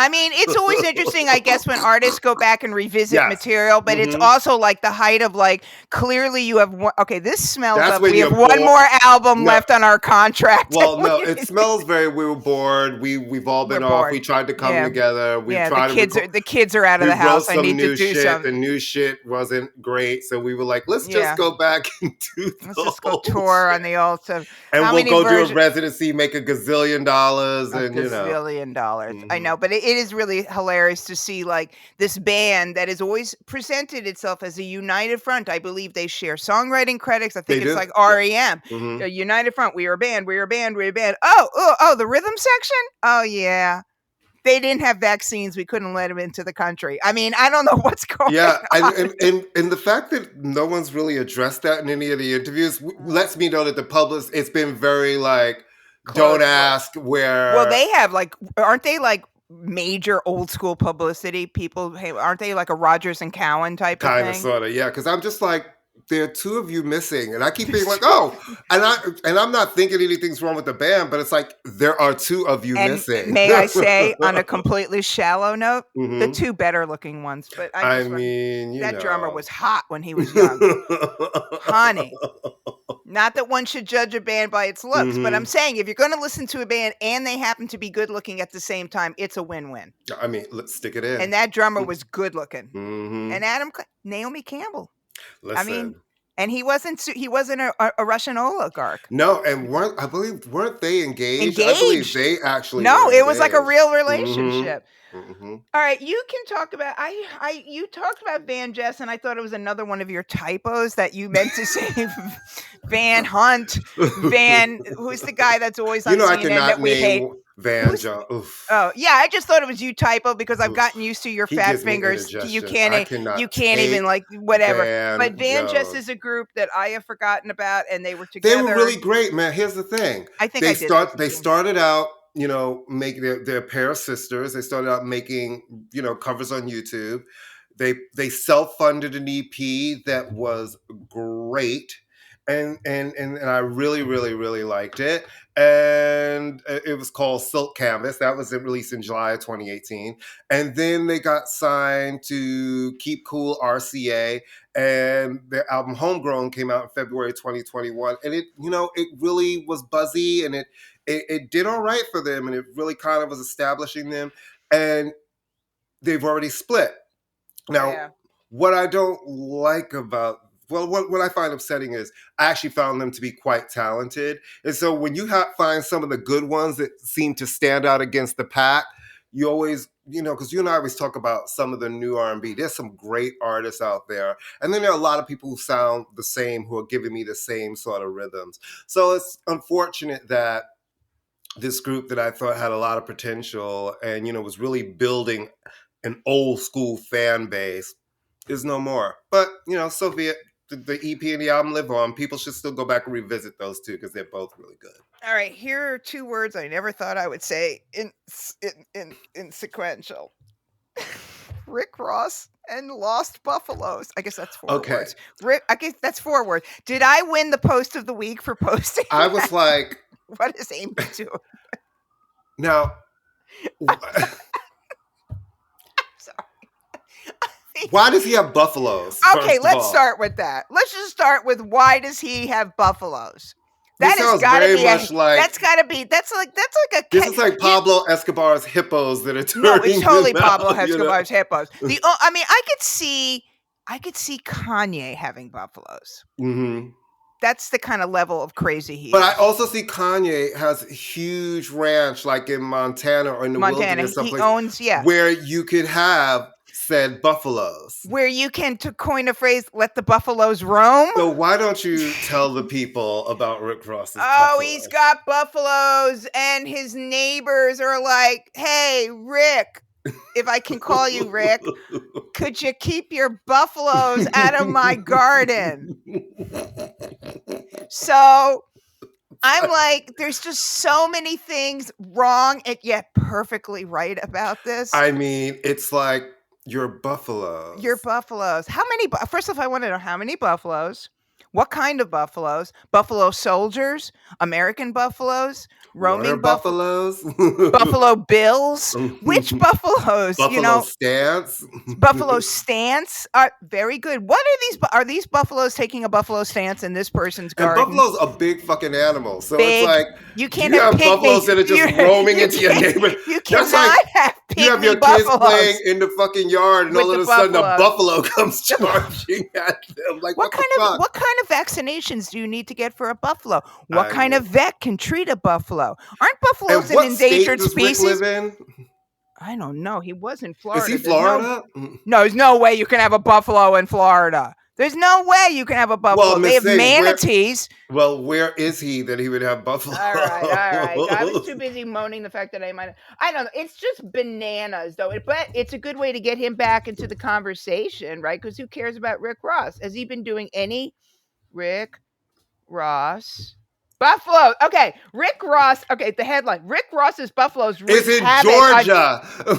S2: mean, it's always interesting, I guess, when artists go back and revisit material, but it's also like the height of like, clearly you have one. Okay, this smells up. We have one more album left on our contract.
S1: Well, no, it smells we were bored. We've all been off. We tried to come together.
S2: The kids are out of the house. I need to do something.
S1: The new shit wasn't great, so we were like, let's just go back and do
S2: Let's just go tour on the old stuff.
S1: And we'll go do a residency, make $1 gazillion, and
S2: $1 gazillion. I know, but it is really hilarious to see like this band that has always presented itself as a united front. I believe they share songwriting credits. I think it's like REM, a united front. We are a band. We are a band. We're a band. Oh, the rhythm section. Oh yeah. They didn't have vaccines. We couldn't let them into the country. I mean, I don't know what's going on.
S1: And the fact that no one's really addressed that in any of the interviews lets me know that the public, it's been very like, don't ask where.
S2: Well, they have like, aren't they like major old school publicity people? Hey, aren't they like a Rogers and Cowan type of thing?
S1: Kind of, sort of, yeah. Because I'm just like, there are two of you missing, and I keep being like, oh, and I'm not thinking anything's wrong with the band, but it's like there are two of you
S2: And
S1: missing.
S2: may I say, on a completely shallow note, the
S1: Mhm.
S2: two better looking ones. But
S1: I mean, you
S2: that drummer
S1: know.
S2: was hot when he was young, honey. Not that one should judge a band by its looks, but I'm
S1: Mhm.
S2: saying if you're going to listen to a band and they happen to be good looking at the same time, it's a win-win.
S1: I mean, let's stick it in.
S2: And that drummer was good looking.
S1: Mhm.
S2: And Naomi Campbell. I mean,
S1: Listen.
S2: and he wasn't a Russian oligarch.
S1: No, and weren't they engaged? I believe
S2: Engaged.
S1: they actually
S2: No,
S1: were
S2: it was like a
S1: engaged.
S2: real
S1: Mhm.
S2: relationship.
S1: Mhm.
S2: All right, you can talk about you talked about Van Jess, and I thought it was another one of your typos that you meant to say Van Hunt, who's the guy that's always
S1: You
S2: on
S1: know, I
S2: CNN that
S1: cannot
S2: we hate?
S1: name Van John. Oof.
S2: Oh, yeah, I just thought it was you typo because I've
S1: Oof.
S2: gotten used to your
S1: He
S2: fat
S1: gives me
S2: fingers. You
S1: indigestion. I
S2: can't
S1: cannot
S2: even
S1: take
S2: like whatever. But
S1: Van
S2: Van Jess
S1: Jones.
S2: is a group that I have forgotten about, and they were
S1: They
S2: together.
S1: were really great, man. Here's the thing.
S2: I think I did listen
S1: They
S2: to 'em.
S1: started out, you know, making their a pair of sisters. They started out making, you know, covers on YouTube. They self-funded an EP that was great. And I really, really, really liked it. And it was called Silk Canvas. That was released in July of 2018. And then they got signed to Keep Cool RCA, and their album Homegrown came out in February 2021, and it, you know, it really was buzzy, and it did all right for them, and it really kind of was establishing them, and they've already split. Now,
S2: Yeah.
S1: what I don't like about, well, what I find upsetting is I actually found them to be quite talented. And so when you find some of the good ones that seem to stand out against the pack, you always, you know, because you and I always talk about some of the new R&B. There's some great artists out there. And then there are a lot of people who sound the same, who are giving me the same sort of rhythms. So it's unfortunate that this group that I thought had a lot of potential and, you know, was really building an old school fan base is no more. But, you know, so be it. The EP and the album live on. People should still go back and revisit those two because they're both really good.
S2: All right, here are two words I never thought I would say in sequential. Rick Ross and Lost Buffaloes. I guess that's four words. I guess that's 4 words. Did I win the post of the week for posting?
S1: I was like,
S2: what is Amy doing?
S1: Now,
S2: sorry.
S1: Why does he have buffaloes?
S2: Okay, let's start with that. Let's just start with why does he have buffaloes?
S1: That has got to be
S2: that's got to be that's like a
S1: this is like Pablo Escobar's hippos that are turning.
S2: No, it's totally Pablo Escobar's hippos. I mean, I could see Kanye having buffaloes.
S1: Mm-hmm.
S2: That's the kind of level of crazy he is.
S1: But I also see Kanye has a huge ranch like in Montana or in the wilderness someplace.
S2: He owns,
S1: where you could have said buffaloes.
S2: Where you can, to coin a phrase, let the buffaloes roam.
S1: So why don't you tell the people about Rick Ross's
S2: buffaloes? He's got buffaloes, and his neighbors are like, hey, Rick, if I can call you Rick, could you keep your buffaloes out of my garden? So I'm like, there's just so many things wrong and yet perfectly right about this.
S1: I mean, it's like your buffaloes.
S2: How many? First off, I want to know how many buffaloes. What kind of buffaloes? Buffalo soldiers, American buffaloes, roaming
S1: buffaloes,
S2: Buffalo Bills. Which buffaloes?
S1: Buffalo stance.
S2: Buffalo stance are very good. What are these? Are these buffaloes taking a buffalo stance in this person's garden?
S1: And buffalo's a big fucking animal, so it's like
S2: you can't
S1: have buffaloes
S2: pygmies.
S1: that are just roaming into your neighborhood.
S2: You cannot have pygmy
S1: you have your
S2: buffaloes
S1: kids playing in the fucking yard, and all of a sudden a buffalo comes charging at them. Like what kind
S2: of vaccinations do you need to get for a buffalo? What kind of vet can treat a buffalo? Aren't buffaloes an endangered species?
S1: Rick live in?
S2: I don't know. He was in Florida.
S1: Is he Florida?
S2: No, there's no way you can have a buffalo in Florida. There's no way you can have a buffalo. Well, they have manatees.
S1: Where is he that he would have buffalo?
S2: All right. I was too busy moaning the fact that I don't know. It's just bananas, though. But it's a good way to get him back into the conversation, right? Because who cares about Rick Ross? Has he been doing any Rick Ross Buffalo. Okay, Rick Ross. Okay, the headline: Rick Ross's buffaloes
S1: It's
S2: wreak
S1: in
S2: havoc on
S1: Georgia.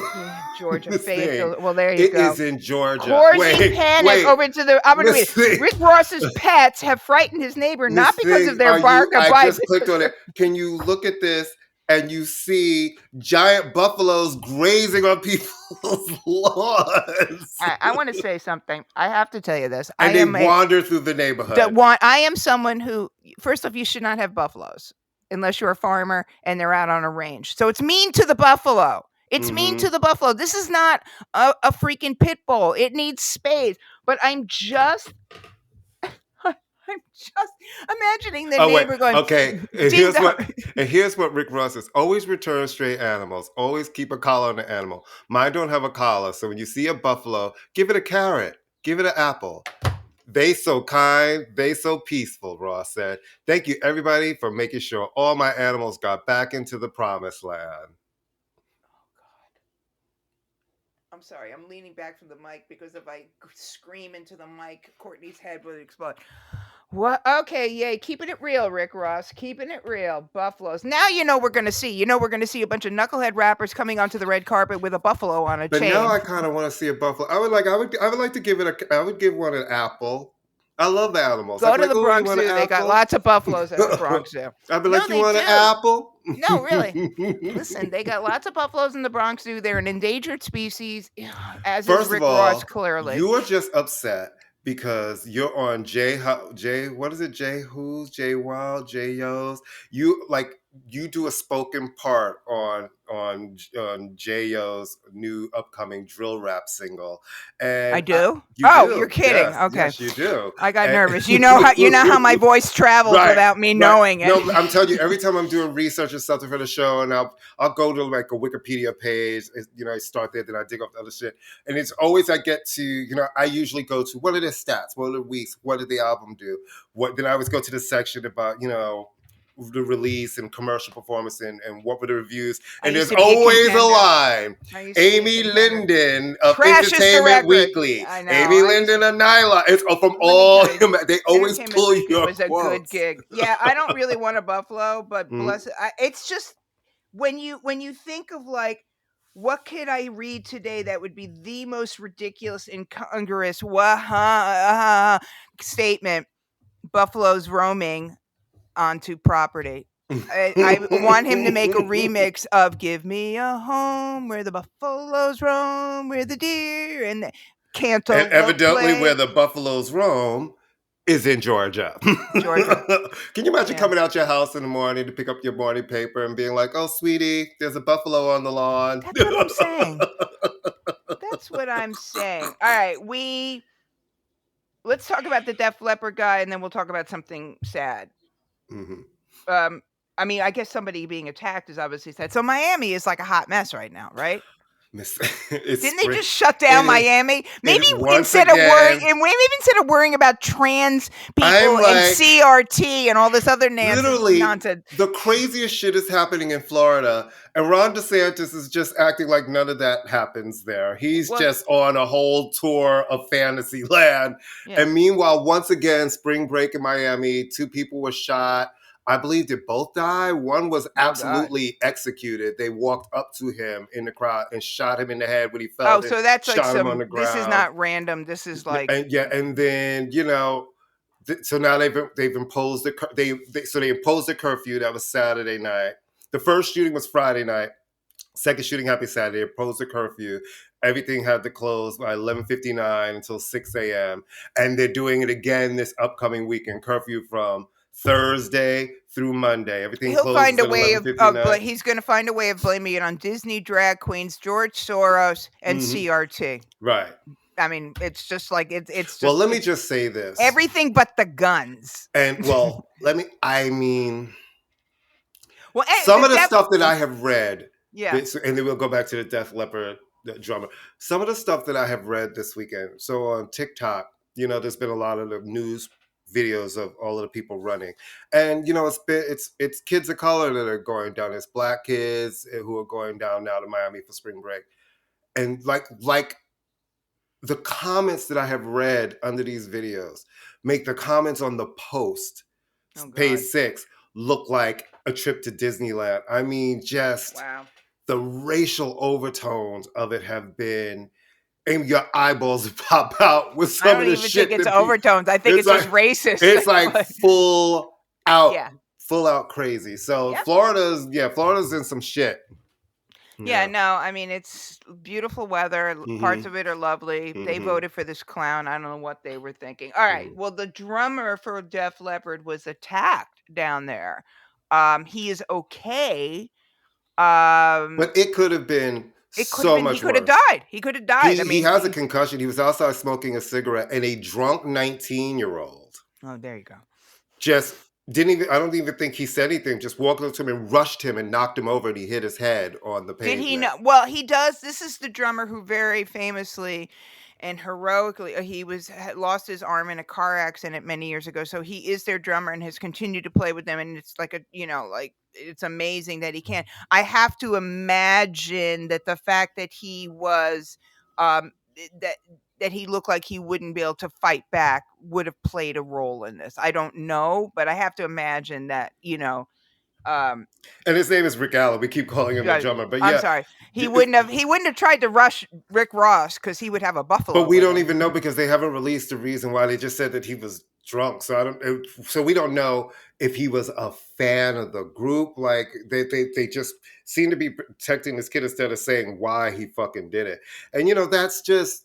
S2: Georgia,
S1: This thing.
S2: Fayetteville. Well, there you
S1: It
S2: go.
S1: is in Georgia.
S2: Causing
S1: Wait,
S2: panic
S1: wait.
S2: over to the. I'm going to read
S1: This
S2: it.
S1: thing.
S2: Rick Ross's pets have frightened his neighbor not
S1: This
S2: because of
S1: thing.
S2: their
S1: Are
S2: bark
S1: you?
S2: or
S1: I
S2: bite.
S1: just clicked on it. Can you look at this? And you see giant buffaloes grazing on people's lawns.
S2: I want to say something. I have to tell you this.
S1: And they wander through the neighborhood.
S2: I am someone who, first off, you should not have buffaloes unless you're a farmer and they're out on a range. So it's mean to the buffalo. It's mean to the buffalo. This is not a freaking pit bull. It needs space. But I'm just imagining the neighbor going.
S1: Okay, and here's what Rick Ross says: always return stray animals. Always keep a collar on the animal. Mine don't have a collar, so when you see a buffalo, give it a carrot, give it an apple. They so kind, they so peaceful, Ross said. Thank you, everybody, for making sure all my animals got back into the promised land.
S2: I'm sorry, I'm leaning back from the mic because if I scream into the mic, Courtney's head would explode. What? Okay, yay. Keeping it real, Rick Ross. Keeping it real. Buffaloes. Now you know we're going to see. We're going to see a bunch of knucklehead rappers coming onto the red carpet with a buffalo on a
S1: But
S2: chain.
S1: now I kind of want to see a buffalo. I would like to give it I would give one an apple. I love animals.
S2: Go to the Bronx Zoo. They got lots of buffaloes at the Bronx Zoo.
S1: I'd be like, you want an apple?
S2: No, really. Listen, they got lots of buffaloes in the Bronx Zoo. They're an endangered species, as is Rick Ross, clearly.
S1: You are just upset because you're on what is it? J Who's, J Wild, J Yo's. You do a spoken part on J Yo's new upcoming drill rap single. And
S2: I do?
S1: You do.
S2: You're kidding.
S1: Yes,
S2: okay.
S1: Yes, you do.
S2: I got nervous. You know how my voice travels without me knowing it.
S1: No, I'm telling you, every time I'm doing research or something for the show, and I'll go to like a Wikipedia page, I start there, then I dig up the other shit. And it's always I get to, I usually go to what are the stats, what are the weeks, what did the album do? Then I always go to the section about, the release and commercial performance and what were the reviews. And there's always a line. Amy Linden of Entertainment Weekly. I know. Amy Linden of Nyla. It's from all him. They always pull your quotes.
S2: It was a good gig. Yeah, I don't really want a buffalo, but bless it. It's just when you think of like, what could I read today that would be the most ridiculous, incongruous statement? Buffaloes roaming onto property. I want him to make a remix of "Give Me a Home Where the Buffaloes Roam, Where the Deer and the Cantaloupe
S1: And evidently
S2: play."
S1: where the buffaloes roam is in Georgia. Can you imagine coming out your house in the morning to pick up your morning paper and being like, "Oh, sweetie, there's a buffalo on the lawn."
S2: That's what I'm saying. That's what I'm saying. All right, let's talk about the Def Leppard guy, and then we'll talk about something sad.
S1: Mm-hmm.
S2: I mean, I guess somebody being attacked is obviously sad. So Miami is like a hot mess right now, right? Didn't they just shut down Miami? Maybe instead of worrying about trans people and CRT and all this other nonsense.
S1: The craziest shit is happening in Florida, and Ron DeSantis is just acting like none of that happens there. He's just on a whole tour of fantasy land. Yeah. And meanwhile, once again, spring break in Miami, 2 people were shot. I believe they both died. One was absolutely executed. They walked up to him in the crowd and shot him in the head when he fell.
S2: Oh, so that's like this is not random. This is like
S1: and then so now they've imposed they imposed a curfew. That was Saturday night. The first shooting was Friday night. Second shooting happened Saturday. They imposed a curfew. Everything had to close by 11:59 until 6 a.m. And they're doing it again this upcoming weekend. Curfew from Thursday through Monday. Everything
S2: He'll find a way but he's going to find a way of blaming it on Disney, drag queens, George Soros, and CRT.
S1: Right.
S2: I mean, it's just like it's just.
S1: Well, let me just say this:
S2: everything but the guns.
S1: And some of the stuff that I have read.
S2: Yeah.
S1: And then we'll go back to the Def Leppard drummer. Some of the stuff that I have read this weekend. So on TikTok, there's been a lot of the news videos of all of the people running, and it's kids of color that are going down. It's Black kids who are going down now to Miami for spring break, and like the comments that I have read under these videos make the comments on the post, page 6, look like a trip to Disneyland. I mean, just
S2: Wow.
S1: the racial overtones of it have been, and your eyeballs pop out with
S2: I
S1: some of
S2: don't
S1: the
S2: even think
S1: shit
S2: it's
S1: that
S2: overtones. I think it's just racist.
S1: it's like full out,
S2: Yeah.
S1: full out crazy. So
S2: Yep.
S1: Florida's in some shit.
S2: Yeah, no, I mean, it's beautiful weather. Parts
S1: Mm-hmm.
S2: of it are lovely. They
S1: Mm-hmm.
S2: voted for this clown. I don't know what they were thinking. All right.
S1: Mm-hmm.
S2: Well, the drummer for Def Leppard was attacked down there. He is okay.
S1: But it could have been
S2: It could have
S1: so
S2: been. He
S1: much
S2: could have
S1: worse.
S2: died. He could have died. I
S1: He
S2: mean,
S1: has a concussion. He was outside smoking a cigarette, and a drunk 19-year-old
S2: oh, there you go.
S1: just didn't even. I don't even think he said anything. Just walked up to him and rushed him and knocked him over, and he hit his head on the
S2: Did
S1: pavement.
S2: he know? Well, he does. This is the drummer who very famously and heroically he had lost his arm in a car accident many years ago. So he is their drummer and has continued to play with them. And it's like like it's amazing that he can. I have to imagine that the fact that he was that he looked like he wouldn't be able to fight back would have played a role in this. I don't know, but I have to imagine that
S1: and his name is Rick Allen. We keep calling him the drummer, but
S2: I'm sorry. He wouldn't have tried to rush Rick Ross because he would have a buffalo.
S1: But we don't even know because they haven't released a reason why. They just said that he was drunk. So we don't know if he was a fan of the group. Like they just seem to be protecting this kid instead of saying why he fucking did it. And that's just.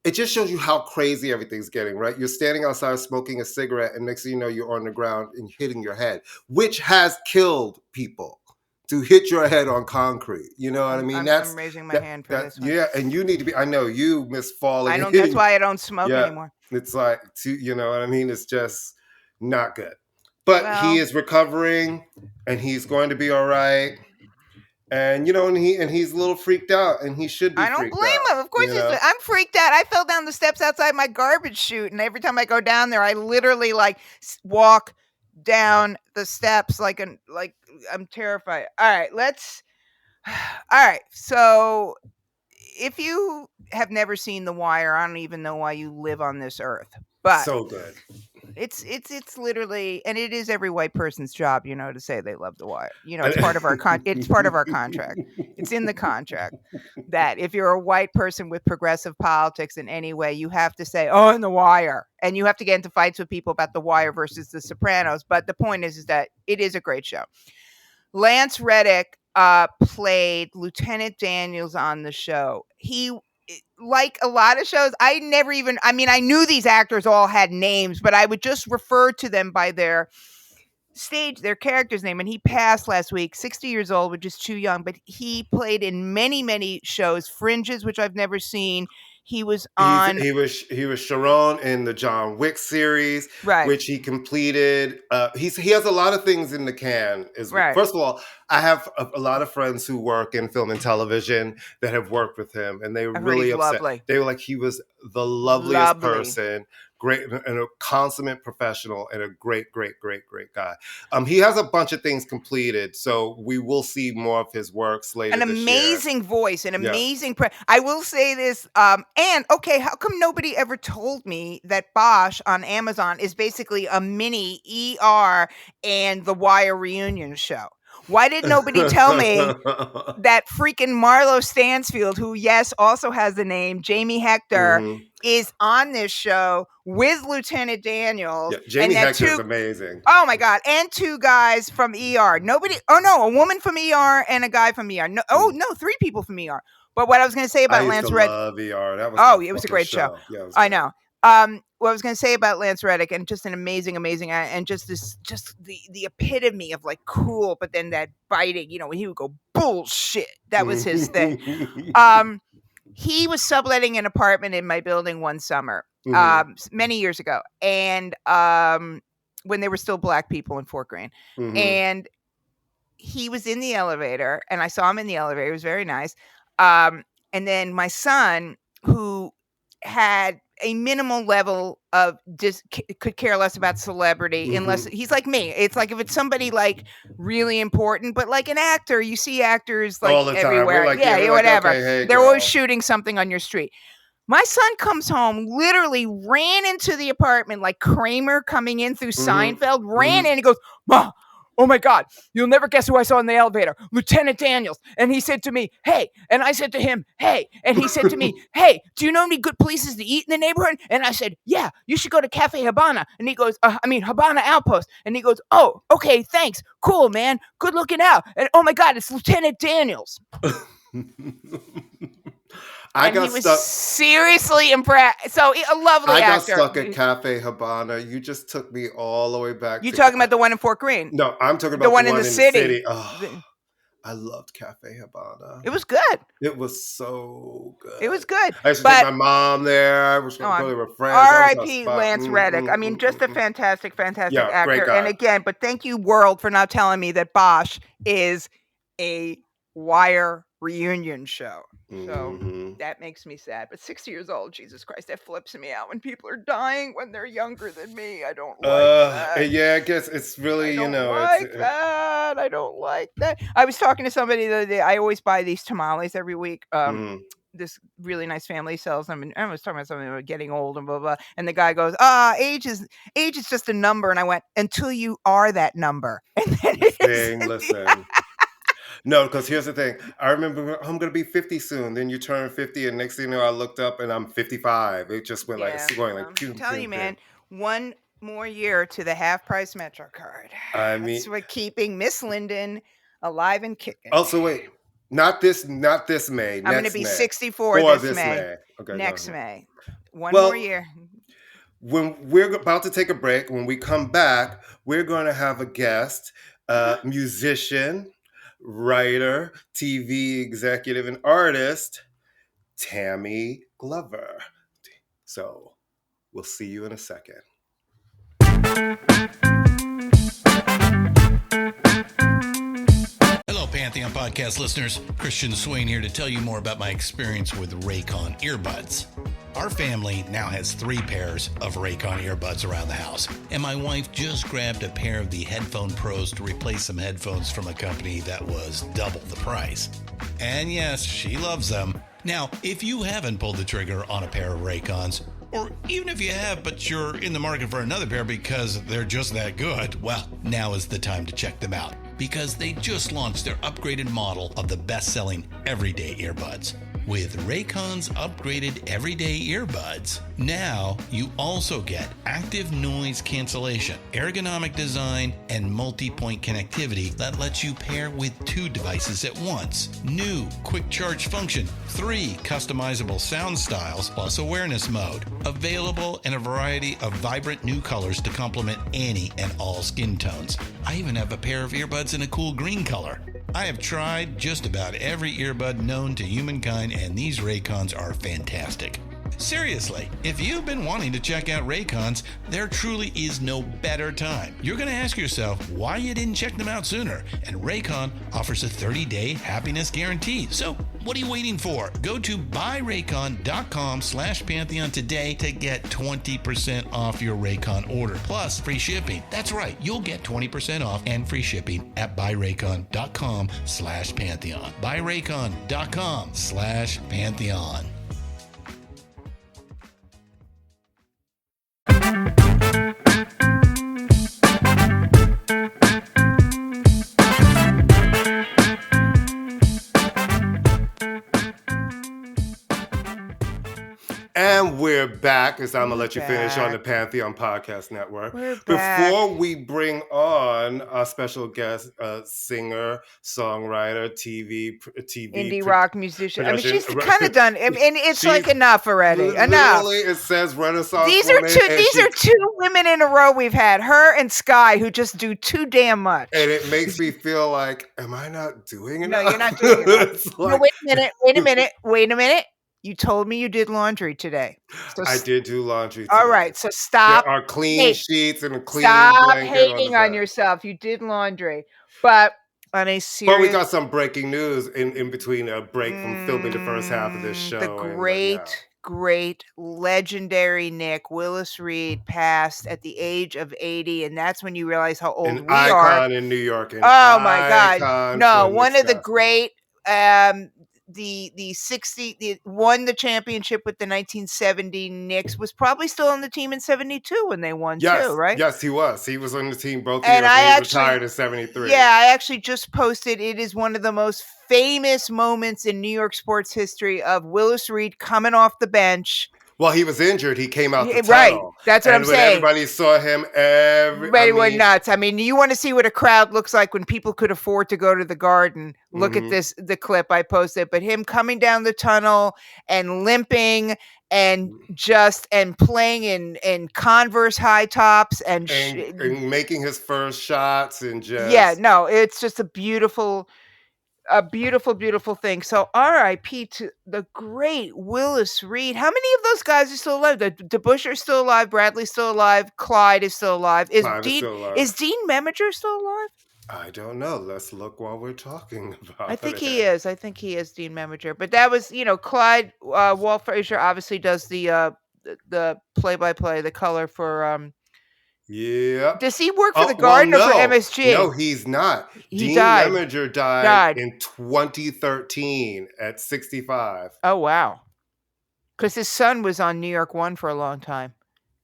S1: It just shows you how crazy everything's getting, right? You're standing outside smoking a cigarette, and next thing you know, you're on the ground and hitting your head, which has killed people. To hit your head on concrete, you know what I mean?
S2: I'm raising my hand for this one.
S1: Yeah, and you need to be. I know you miss falling.
S2: I don't. That's why I don't smoke anymore.
S1: It's like, you know what I mean? It's just not good. But he is recovering, and he's going to be all right. And he's a little freaked out, and he should be.
S2: I don't blame him. Of course, I'm freaked out. I fell down the steps outside my garbage chute, and every time I go down there, I literally walk down the steps like I'm terrified. All right. So if you have never seen The Wire, I don't even know why you live on this earth. But
S1: so good.
S2: It's literally, and it is every white person's job, to say they love The Wire. It's part of our it's part of our contract. It's in the contract that if you're a white person with progressive politics in any way, you have to say, "Oh, in The Wire," and you have to get into fights with people about The Wire versus The Sopranos. But the point is that it is a great show. Lance Reddick played Lieutenant Daniels on the show. He, like a lot of shows, I knew these actors all had names, but I would just refer to them by their character's name. And he passed last week, 60 years old, which is too young, but he played in many, many shows. Fringes, which I've never seen. He was on.
S1: He was Sharon in the John Wick series,
S2: right,
S1: which he completed. He has a lot of things in the can.
S2: Right.
S1: First of all, I have a lot of friends who work in film and television that have worked with him, and they were really upset.
S2: Lovely.
S1: They were like, he was the loveliest person. Great and a consummate professional and a great, great, great, great guy. He has a bunch of things completed, so we will see more of his works later.
S2: An amazing voice, an amazing. I will say this. And okay, how come nobody ever told me that Bosch on Amazon is basically a mini ER and The Wire reunion show? Why did nobody tell me that freaking Marlo Stansfield, who, yes, also has the name Jamie Hector, is on this show with Lieutenant Daniels?
S1: Yeah, Jamie Hector is amazing.
S2: Oh, my God. And two guys from ER. A woman from ER and a guy from ER. No, three people from ER. But what I was going to say about Lance Reddick.
S1: I love ER. That was
S2: it was a great show.
S1: Yeah,
S2: I know. What I was going to say about Lance Reddick, and just an amazing, and just the epitome of like cool, but then that biting, when he would go bullshit. That was his thing. He was subletting an apartment in my building one summer, many years ago, and when there were still black people in Fort Greene, and he was in the elevator, and I saw him in the elevator. It was very nice. And then my son, who had a minimal level of could care less about celebrity, unless he's like me. It's like if it's somebody like really important, but like an actor, you see actors like
S1: all the
S2: everywhere.
S1: Time.
S2: Whatever.
S1: Okay, hey,
S2: they're always shooting something on your street. My son comes home, literally ran into the apartment like Kramer coming in through Seinfeld, ran in and goes, "Ma, oh my God, you'll never guess who I saw in the elevator, Lieutenant Daniels. And he said to me, hey. And I said to him, hey. And he said to me, hey, do you know any good places to eat in the neighborhood? And I said, yeah, you should go to Cafe Habana. And he goes, Habana Outpost. And he goes, oh, okay, thanks. Cool, man. Good looking out. And oh my God, it's Lieutenant Daniels. He was seriously impressed. So a lovely actor.
S1: I got stuck at Cafe Habana. You just took me all the way back.
S2: You talking about the one in Fort Greene?
S1: No, I'm talking about the one in the city. Oh, I loved Cafe Habana.
S2: It was good.
S1: It was so good.
S2: It was good.
S1: I used to take my mom there. I was going to go there with friends.
S2: R.I.P. Lance Reddick. I mean, just a fantastic actor.
S1: Great guy.
S2: And again, but thank you, world, for not telling me that Bosch is a Wire reunion show. So that makes me sad. But 60 years old, Jesus Christ, that flips me out when people are dying when they're younger than me. I don't like that.
S1: Yeah, I guess it's really,
S2: I don't like that. I was talking to somebody the other day. I always buy these tamales every week. This really nice family sells them, and I was talking about something about getting old and blah blah. And the guy goes, age is just a number. And I went, until you are that number. And then
S1: listen. No, because here's the thing. I remember I'm going to be 50 soon. Then you turn 50, and next thing you know, I looked up and I'm 55. It just went it's going like.
S2: I'm telling you, man, one more year to the half-price Metro card. That's what keeping Miss Linden alive and kicking.
S1: Also, wait, not this May.
S2: I'm going to be 64 this May. Okay, next May. One more year.
S1: When we're about to take a break, when we come back, we're going to have a guest, musician, writer, TV executive, and artist, Tammy Glover. So we'll see you in a second.
S3: Hello, Pantheon Podcast listeners. Christian Swain here to tell you more about my experience with Raycon earbuds. Our family now has 3 pairs of Raycon earbuds around the house, and my wife just grabbed a pair of the Headphone Pros to replace some headphones from a company that was double the price. And yes, she loves them. Now, if you haven't pulled the trigger on a pair of Raycons, or even if you have, but you're in the market for another pair because they're just that good, well, now is the time to check them out, because they just launched their upgraded model of the best-selling everyday earbuds. With Raycon's upgraded everyday earbuds, now you also get active noise cancellation, ergonomic design, and multi-point connectivity that lets you pair with 2 devices at once. New quick charge function, 3 customizable sound styles, plus awareness mode. Available in a variety of vibrant new colors to complement any and all skin tones. I even have a pair of earbuds in a cool green color. I have tried just about every earbud known to humankind, and these Raycons are fantastic. Seriously, if you've been wanting to check out Raycons, there truly is no better time. You're going to ask yourself why you didn't check them out sooner, and Raycon offers a 30-day happiness guarantee. So what are you waiting for? Go to buyraycon.com/Pantheon today to get 20% off your Raycon order, plus free shipping. That's right, you'll get 20% off and free shipping at buyraycon.com/Pantheon. buyraycon.com/Pantheon.
S1: And we're back. It's ImmaLetYouFinish on the Pantheon Podcast Network. Before we bring on a special guest, singer, songwriter, TV
S2: indie rock musician. I mean, she's kind of done. I mean, it's like enough already. Enough.
S1: Literally, it says Renaissance.
S2: These are two women in a row we've had. Her and Sky, who just do too damn much.
S1: And it makes me feel like, am I not doing enough?
S2: No, you're not doing enough. No, wait a minute. You told me you did laundry today. So
S1: I did do laundry today.
S2: All right, so stop.
S1: There are clean sheets and a clean blanket.
S2: Stop hating on yourself. You did laundry. But on a serious...
S1: But we got some breaking news in between a break from filming the first half of this show.
S2: The great, legendary Nick Willis Reed passed at the age of 80, and that's when you realize how old we are.
S1: An icon in New York.
S2: Oh, my God. No, one of the great... won the championship with the 1970 Knicks, was probably still on the team in 72 when they won too, right?
S1: Yes, he was. He was on the team both
S2: And
S1: years,
S2: I
S1: and he
S2: actually
S1: retired in 73.
S2: Yeah, I actually just posted. It is one of the most famous moments in New York sports history of Willis Reed coming off the bench.
S1: Well, he was injured. He came out the
S2: Right.
S1: tunnel.
S2: That's what I'm
S1: And when
S2: saying.
S1: everybody saw him,
S2: Everybody went nuts. I mean, you want to see what a crowd looks like when people could afford to go to the Garden. Look at the clip I posted. But him coming down the tunnel and limping and playing in Converse high tops and
S1: making his first shots and just
S2: it's just a beautiful, beautiful thing. So R.I.P. to the great Willis Reed. How many of those guys are still alive? DeBusschere's still alive. Bradley's still alive. Clyde is still alive. Is Dean Meminger still alive?
S1: I don't know. Let's look while we're talking about it.
S2: I think he is. Dean Meminger. But that was, Clyde, Walt Frazier obviously does the play-by-play, the color for
S1: yeah.
S2: Does he work for the Garden or for MSG?
S1: No, he's not.
S2: Dean
S1: Meminger died in 2013 at 65.
S2: Oh, wow. Because his son was on New York One for a long time.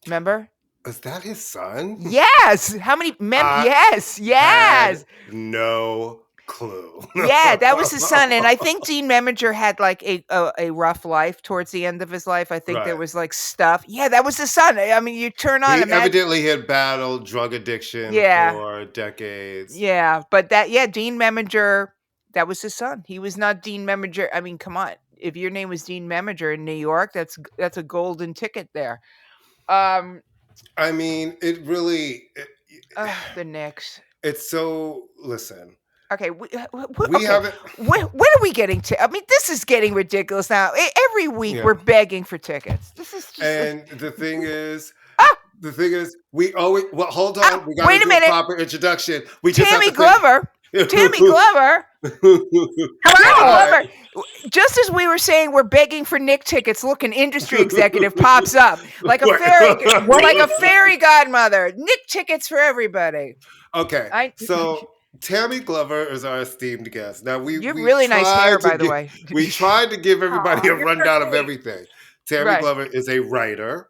S2: Remember?
S1: Is that his son?
S2: Yes. How many yes.
S1: Had no clue.
S2: Yeah, that was his son. And I think Dean Meminger had like a rough life towards the end of his life. I think there was like stuff. Yeah, that was his son. I mean, you turn on him.
S1: He evidently had battled drug addiction for decades.
S2: Yeah, but Dean Meminger, that was his son. He was not Dean Meminger. I mean, come on. If your name was Dean Meminger in New York, that's a golden ticket there.
S1: I mean, it really...
S2: the Knicks.
S1: It's so... Listen.
S2: Okay, we haven't... When are we getting to... I mean, this is getting ridiculous now. Every week we're begging for tickets. This is just...
S1: And the thing is... we always... Well, hold on. We got to do a proper introduction.
S2: Tammy Glover. Tammy Glover. Hello. Glover. Just as we were saying, we're begging for Nick tickets. Look, an industry executive pops up like a fairy godmother. Nick tickets for everybody.
S1: Okay, so Tammy Glover is our esteemed guest. Now
S2: you have really nice hair, by the way.
S1: We tried to give everybody a rundown of everything. Tammy Glover is a writer.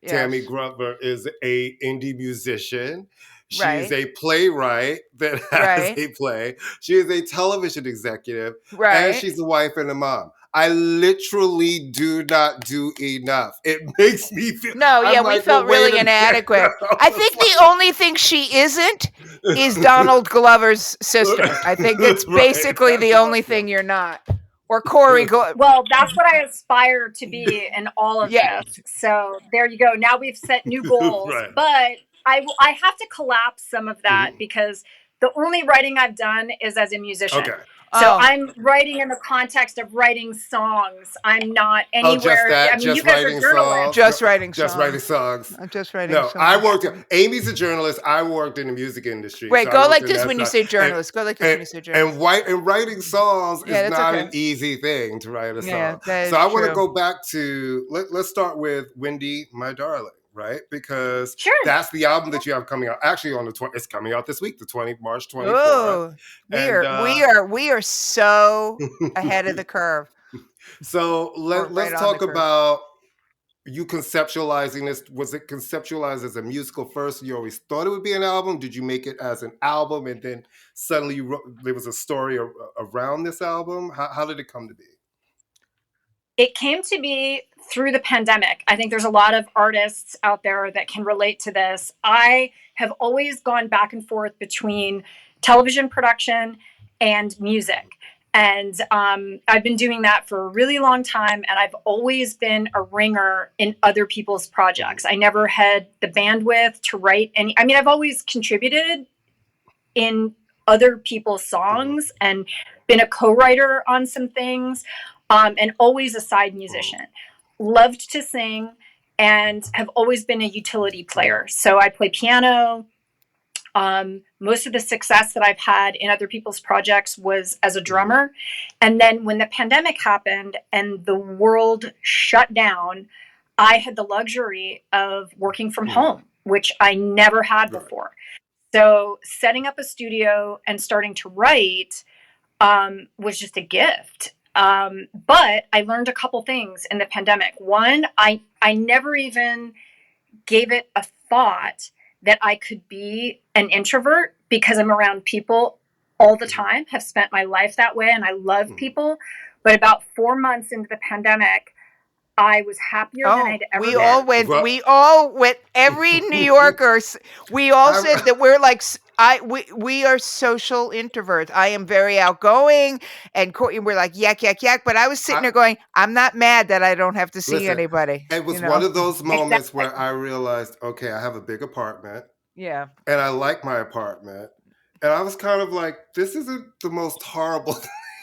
S1: Yes. Tammy Glover is a indie musician. She is a playwright that has a play. She is a television executive. And she's a wife and a mom. I literally do not do enough. It makes me feel...
S2: we felt really inadequate. I think the only thing she isn't is Donald Glover's sister. I think it's basically the only thing you're not. Or Corey Glover.
S4: Well, that's what I aspire to be in all of this. So there you go. Now we've set new goals. But... I have to collapse some of that because the only writing I've done is as a musician. Okay. So I'm writing in the context of writing songs. I'm not anywhere.
S1: I mean, you guys are journalists.
S2: Just writing songs.
S1: I'm just writing songs. I worked. Amy's a journalist. I worked in the music industry.
S2: Wait, go like this when you say journalist. Go like this when you say journalist.
S1: And writing songs is not an easy thing to write a song. So I want to go back to let's start with Wendy, My Darling. Right, because that's the album that you have coming out. Actually, on the it's coming out this week, March 24th.
S2: Oh, we are so ahead of the curve.
S1: So let's talk about you conceptualizing this. Was it conceptualized as a musical first? You always thought it would be an album. Did you make it as an album, and then suddenly there was a story around this album? How did it come to be?
S4: It came to be through the pandemic. I think there's a lot of artists out there that can relate to this. I have always gone back and forth between television production and music. And I've been doing that for a really long time. And I've always been a ringer in other people's projects. I never had the bandwidth to write any. I mean, I've always contributed in other people's songs and been a co-writer on some things. And always a side musician. Loved to sing and have always been a utility player. So I play piano. Most of the success that I've had in other people's projects was as a drummer. And then when the pandemic happened and the world shut down, I had the luxury of working from home, which I never had before. So setting up a studio and starting to write was just a gift. But I learned a couple things in the pandemic. One, I never even gave it a thought that I could be an introvert because I'm around people all the time, have spent my life that way, and I love people. But about 4 months into the pandemic, I was happier than I'd ever been.
S2: We all went, every New Yorker, we all said that we're like, we are social introverts. I am very outgoing, and Courtney, we're like, yak, yak, yak. But I was sitting there going, I'm not mad that I don't have to see anybody.
S1: It was one of those moments where I realized, okay, I have a big apartment.
S2: Yeah.
S1: And I like my apartment. And I was kind of like, this isn't the most horrible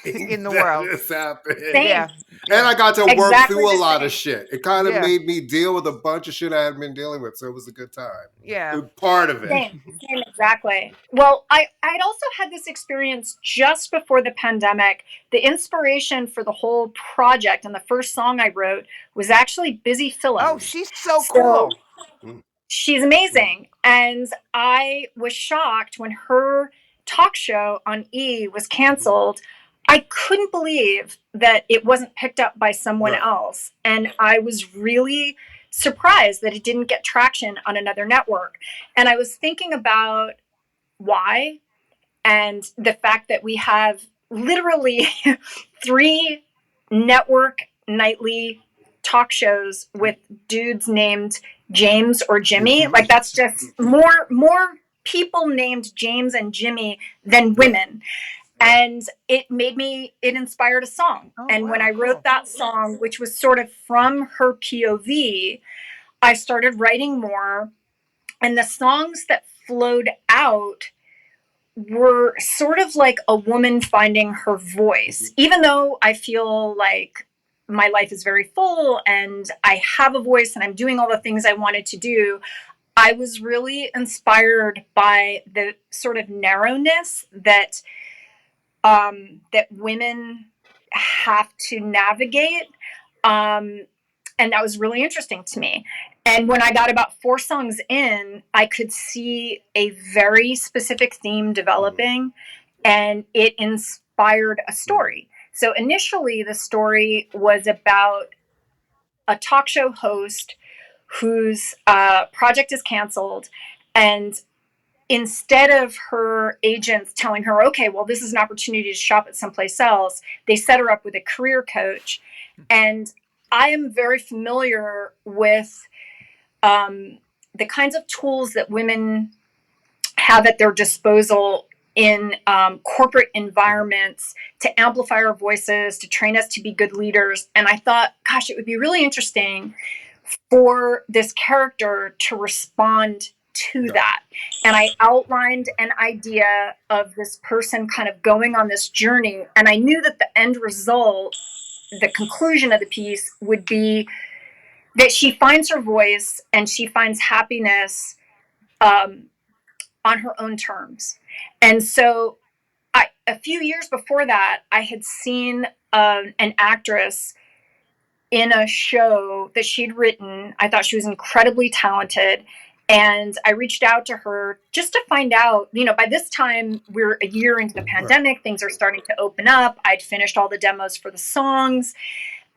S1: thing
S2: in the world
S1: that's happened.
S2: Yeah.
S1: And I got to work through a lot of shit. It kind of made me deal with a bunch of shit I hadn't been dealing with. So it was a good time.
S2: Yeah.
S1: Part of it.
S4: Same, exactly. Well, I'd also had this experience just before the pandemic. The inspiration for the whole project and the first song I wrote was actually Busy Phillips.
S2: Oh, she's so cool.
S4: She's amazing. And I was shocked when her talk show on E! Was canceled. I couldn't believe that it wasn't picked up by someone else. And I was really surprised that it didn't get traction on another network. And I was thinking about why, and the fact that we have literally 3 network nightly talk shows with dudes named James or Jimmy. Like, that's just more people named James and Jimmy than women. And it inspired a song. When I wrote that song, which was sort of from her POV, I started writing more. And the songs that flowed out were sort of like a woman finding her voice. Even though I feel like my life is very full and I have a voice and I'm doing all the things I wanted to do, I was really inspired by the sort of narrowness that women have to navigate. And that was really interesting to me. And when I got about 4 songs in, I could see a very specific theme developing, and it inspired a story. So initially, the story was about a talk show host whose project is canceled, and instead of her agents telling her, okay, well, this is an opportunity to shop at someplace else, they set her up with a career coach. And I am very familiar with the kinds of tools that women have at their disposal in corporate environments to amplify our voices, to train us to be good leaders. And I thought, gosh, it would be really interesting for this character to respond to that. And I outlined an idea of this person kind of going on this journey. And I knew that the end result, the conclusion of the piece, would be that she finds her voice and she finds happiness on her own terms. And so a few years before that, I had seen an actress in a show that she'd written. I thought she was incredibly talented. And I reached out to her just to find out, by this time we're a year into the pandemic, things are starting to open up. I'd finished all the demos for the songs.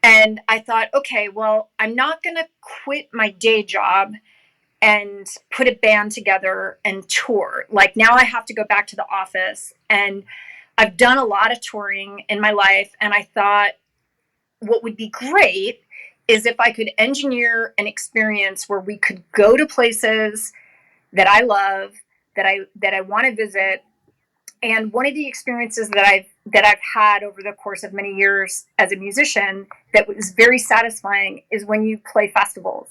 S4: And I thought, okay, well, I'm not going to quit my day job and put a band together and tour. Like, now I have to go back to the office. And I've done a lot of touring in my life. And I thought what would be great is if I could engineer an experience where we could go to places that I love, that I want to visit. And one of the experiences that I've had over the course of many years as a musician that was very satisfying is when you play festivals,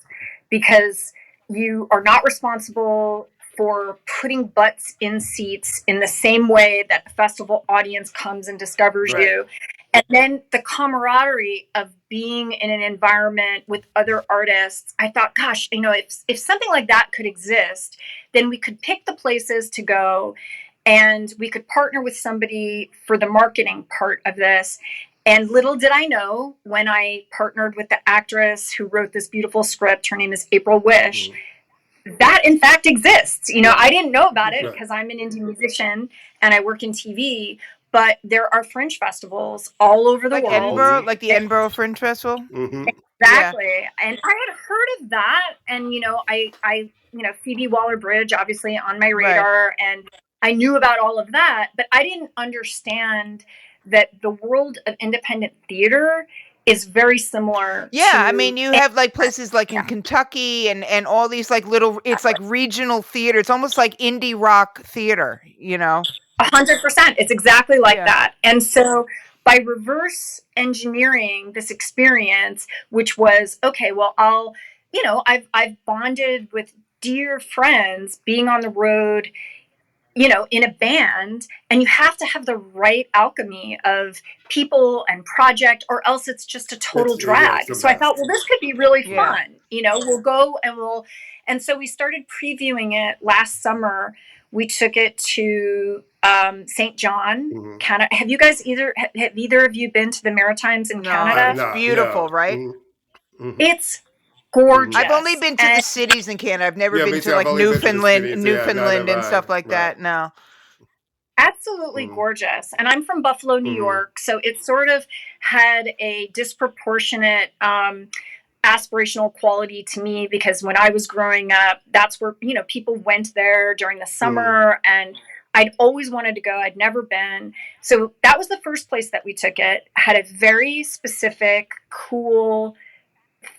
S4: because you are not responsible for putting butts in seats in the same way that a festival audience comes and discovers you. And then the camaraderie of being in an environment with other artists, I thought, gosh, if something like that could exist, then we could pick the places to go and we could partner with somebody for the marketing part of this. And little did I know, when I partnered with the actress who wrote this beautiful script, her name is April Wish, that in fact exists. I didn't know about it because I'm an indie musician and I work in TV. but there are fringe festivals all over the
S2: like
S4: world.
S2: Edinburgh, like the Edinburgh Fringe Festival.
S1: Mm-hmm.
S4: Exactly. Yeah. And I had heard of that. And, I Phoebe Waller-Bridge, obviously on my radar. Right. And I knew about all of that, but I didn't understand that the world of independent theater is very similar.
S2: Yeah. I mean, you have like places like in Kentucky and all these like little, it's like regional theater. It's almost like indie rock theater,
S4: 100%. It's exactly like that. And so by reverse engineering this experience, which was, okay, well, I've bonded with dear friends being on the road, in a band, and you have to have the right alchemy of people and project, or else it's just a total drag. So I thought, well, this could be really fun. We'll go and so we started previewing it last summer. We took it to St. John, Canada. Have either of you been to the Maritimes in Canada?
S2: It's beautiful, right?
S1: Mm-hmm.
S4: It's gorgeous.
S2: I've only been to the cities in Canada. I've never been to like Newfoundland and stuff like that. No.
S4: Absolutely gorgeous. And I'm from Buffalo, New York. So it sort of had a disproportionate aspirational quality to me, because when I was growing up, that's where, people went there during the summer, and I'd always wanted to go. I'd never been. So that was the first place that we took it. Had a very specific, cool,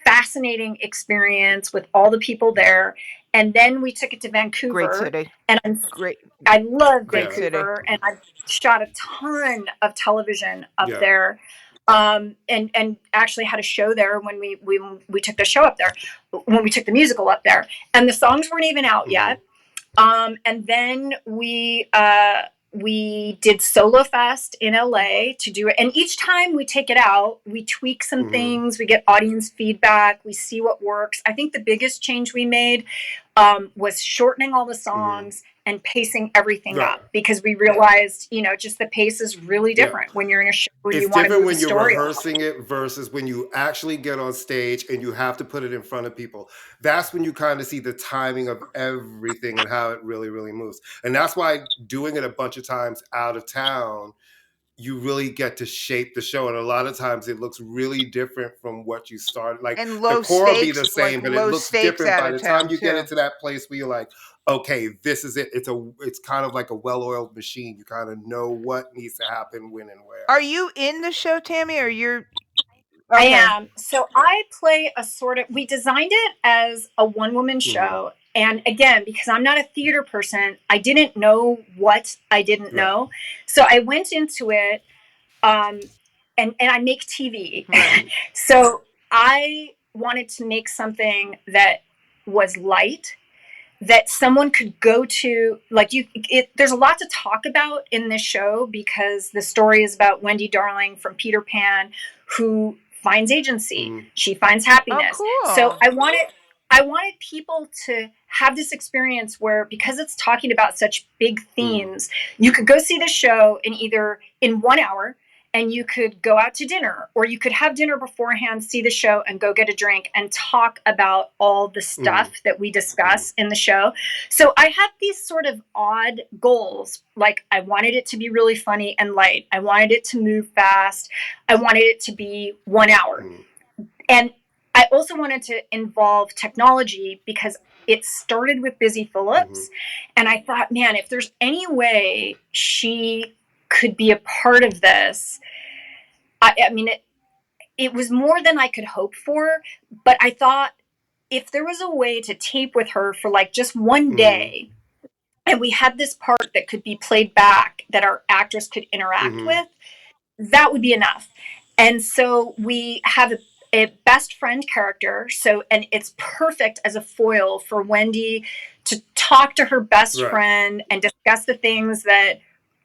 S4: fascinating experience with all the people there. And then we took it to Vancouver.
S2: Great city.
S4: And I love Vancouver. And I shot a ton of television up there. And actually had a show there when we took the show up there, when we took the musical up there. And the songs weren't even out yet. And then we did Solo Fest in LA to do it. And each time we take it out, we tweak some things, we get audience feedback, we see what works. I think the biggest change we made was shortening all the songs and pacing everything up, because we realized, just the pace is really different when you're in a show where you want to move the story.
S1: It's different when you're rehearsing it versus when you actually get on stage and you have to put it in front of people. That's when you kind of see the timing of everything and how it really, really moves. And that's why doing it a bunch of times out of town, you really get to shape the show. And a lot of times it looks really different from what you started. Like
S2: and
S1: the core will be the same, but it looks different by the time you get into that place where you're like, okay, this is it. It's kind of like a well-oiled machine. You kind of know what needs to happen, when and where.
S2: Are you in the show, Tammy, or you're...
S4: Okay. I am. So I play we designed it as a one-woman show. And again, because I'm not a theater person, I didn't know what I didn't know. So I went into it, and I make TV. So I wanted to make something that was light, that someone could go to. Like there's a lot to talk about in this show, because the story is about Wendy Darling from Peter Pan, who finds agency. She finds happiness.
S2: Oh, cool.
S4: So I wanted people to have this experience where, because it's talking about such big themes, you could go see the show in 1 hour, and you could go out to dinner, or you could have dinner beforehand, see the show, and go get a drink and talk about all the stuff that we discuss in the show. So I had these sort of odd goals. Like, I wanted it to be really funny and light. I wanted it to move fast. I wanted it to be 1 hour. And I also wanted to involve technology, because it started with Busy Phillips. And I thought, man, if there's any way she could be a part of this, I mean, it was more than I could hope for. But I thought, if there was a way to tape with her for like just one day, and we had this part that could be played back, that our actress could interact with, that would be enough. And so we have a best friend character. And it's perfect as a foil for Wendy to talk to her best friend and discuss the things that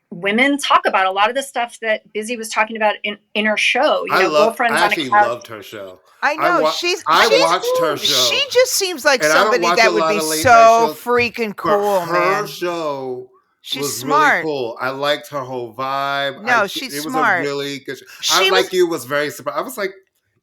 S4: women talk about. A lot of the stuff that Busy was talking about in her show.
S1: I actually loved her show.
S2: I know.
S1: I watched her show.
S2: She just seems like somebody that would be so freaking cool, man.
S1: Her show was
S2: smart.
S1: Really cool. I liked her whole vibe.
S2: No, she's smart.
S1: It was a really good show. Was very surprised. I was like,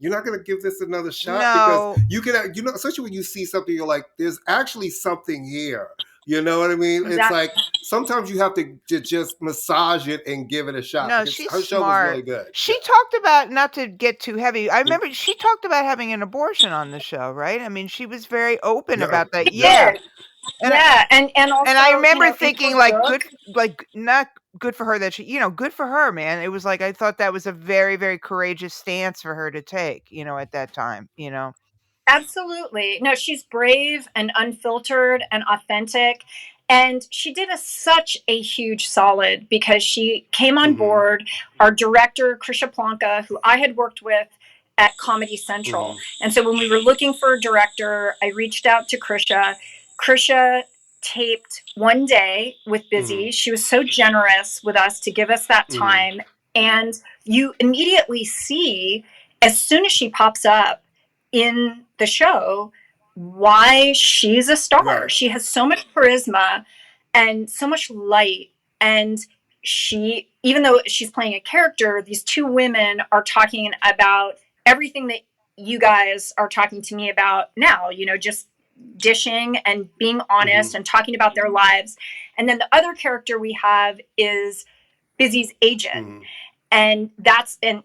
S1: you're not going to give this another shot?
S2: No.
S1: Because you can, especially when you see something, you're like, there's actually something here. You know what I mean?
S4: Exactly.
S1: It's like sometimes you have to just massage it and give it a shot.
S2: No,
S1: because
S2: she's
S1: her show was
S2: smart.
S1: really good.
S2: She talked about, not to get too heavy, I remember she talked about having an abortion on the show, right? I mean, she was very open about that. Yeah.
S4: And also,
S2: and I remember
S4: in
S2: thinking,
S4: her
S2: like,
S4: book,
S2: not good for her that she, good for her, man. It was like, I thought that was a very, very courageous stance for her to take, at that time,
S4: Absolutely. No, she's brave and unfiltered and authentic. And she did us such a huge solid because she came on board. Our director, Krisha Plonka, who I had worked with at Comedy Central. And so when we were looking for a director, I reached out to Krisha. Krisha taped one day with Busy. She was so generous with us to give us that time. And you immediately see, as soon as she pops up in the show, why she's a star. Right. She has so much charisma and so much light. And she, even though she's playing a character, these two women are talking about everything that you guys are talking to me about now, just dishing and being honest and talking about their lives. And then the other character we have is Busy's agent. And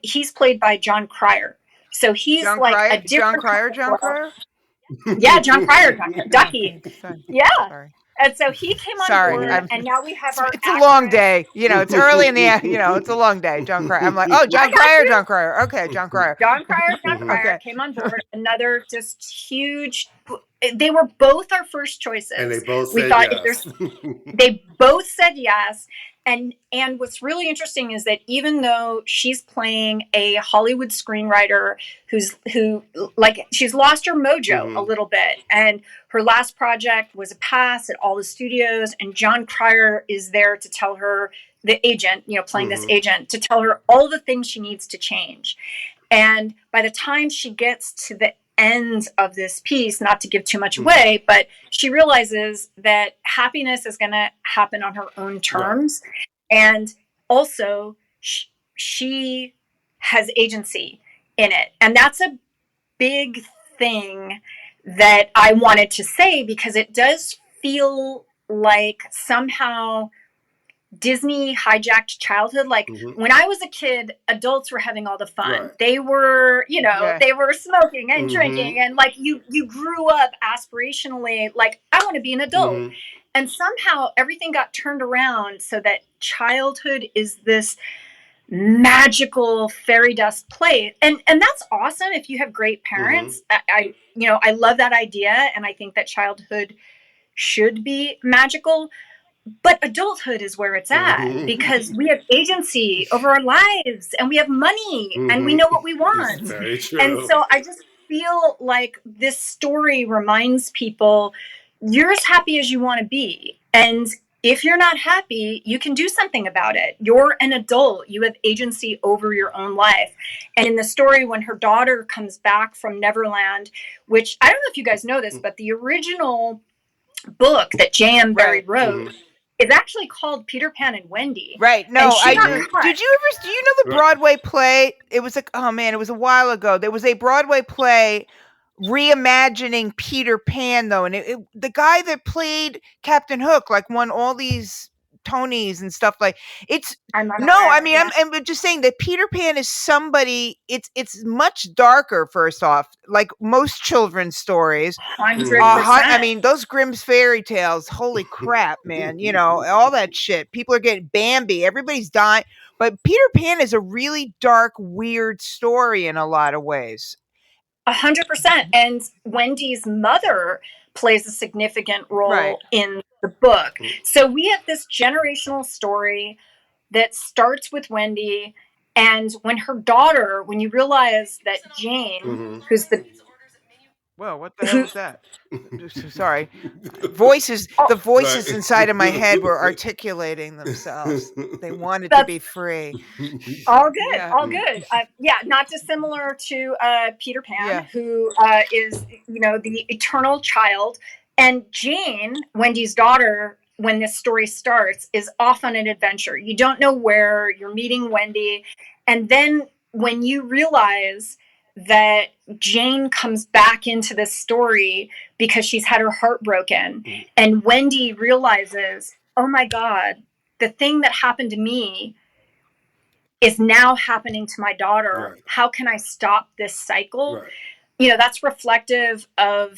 S4: he's played by John Cryer. So he's
S2: John
S4: like
S2: Cryer?
S4: a different
S2: John Cryer?
S4: Yeah, John Cryer, Ducky. Yeah.
S2: Sorry.
S4: And so he came on board, and now we have our.
S2: It's a long day, it's early in the it's a long day. John Cryer. I'm like, oh, John Cryer. Okay, John Cryer.
S4: John Cryer came on board. Another just huge. They were both our first choices,
S1: and they both said yes.
S4: They both said yes. And what's really interesting is that even though she's playing a Hollywood screenwriter who she's lost her mojo a little bit, and her last project was a pass at all the studios, and John Cryer is there to tell her, the agent, playing this agent, to tell her all the things she needs to change. And by the time she gets to the end of this piece, not to give too much away, but she realizes that happiness is going to happen on her own terms. Right. And also she has agency in it. And that's a big thing that I wanted to say, because it does feel like somehow Disney hijacked childhood. Like when I was a kid, adults were having all the fun. Right. They were, they were smoking and drinking, and like you grew up aspirationally, like, I want to be an adult. And somehow everything got turned around so that childhood is this magical fairy dust place. And that's awesome if you have great parents. I love that idea, and I think that childhood should be magical. But adulthood is where it's at, because we have agency over our lives, and we have money, and we know what we want.
S1: That's very true.
S4: And so I just feel like this story reminds people, you're as happy as you want to be. And if you're not happy, you can do something about it. You're an adult. You have agency over your own life. And in the story, when her daughter comes back from Neverland, which I don't know if you guys know this, but the original book that J.M. Barrie wrote, it's actually called Peter Pan and Wendy.
S2: Right. No, I do. Do you know the Broadway play? It was like, oh man, it was a while ago. There was a Broadway play reimagining Peter Pan, though. And the guy that played Captain Hook, like, won all these Tonys and stuff. Like, I'm just saying that Peter Pan is somebody, it's much darker, first off, like most children's stories.
S4: 100%.
S2: I mean, those Grimm's fairy tales, holy crap, man, all that shit. People are getting Bambi, everybody's dying. But Peter Pan is a really dark, weird story in a lot of ways.
S4: 100%. And Wendy's mother plays a significant role in the book. So we have this generational story that starts with Wendy, and when her daughter, when you realize that Jane, who's the...
S2: Whoa, what the hell was that? Sorry. The voices inside of my head were articulating themselves. They wanted to be free.
S4: All good, all good. Not dissimilar to Peter Pan, who is, the eternal child. And Jane, Wendy's daughter, when this story starts, is off on an adventure. You don't know where. You're meeting Wendy. And then when you realize that Jane comes back into this story because she's had her heart broken. And Wendy realizes, oh my God, the thing that happened to me is now happening to my daughter.
S1: Right.
S4: How can I stop this cycle?
S1: Right.
S4: You know, that's reflective of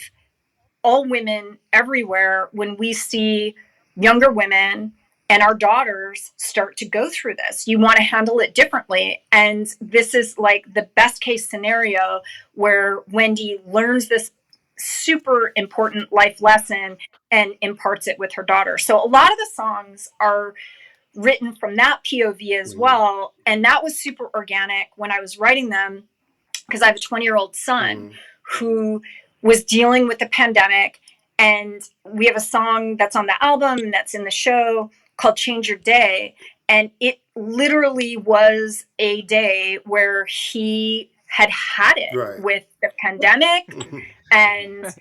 S4: all women everywhere when we see younger women and our daughters start to go through this. You want to handle it differently. And this is like the best case scenario where Wendy learns this super important life lesson and imparts it with her daughter. So a lot of the songs are written from that POV as well. And that was super organic when I was writing them, because I have a 20-year-old son who was dealing with the pandemic. And we have a song that's on the album that's in the show called Change Your Day. And it literally was a day where he had it with the pandemic and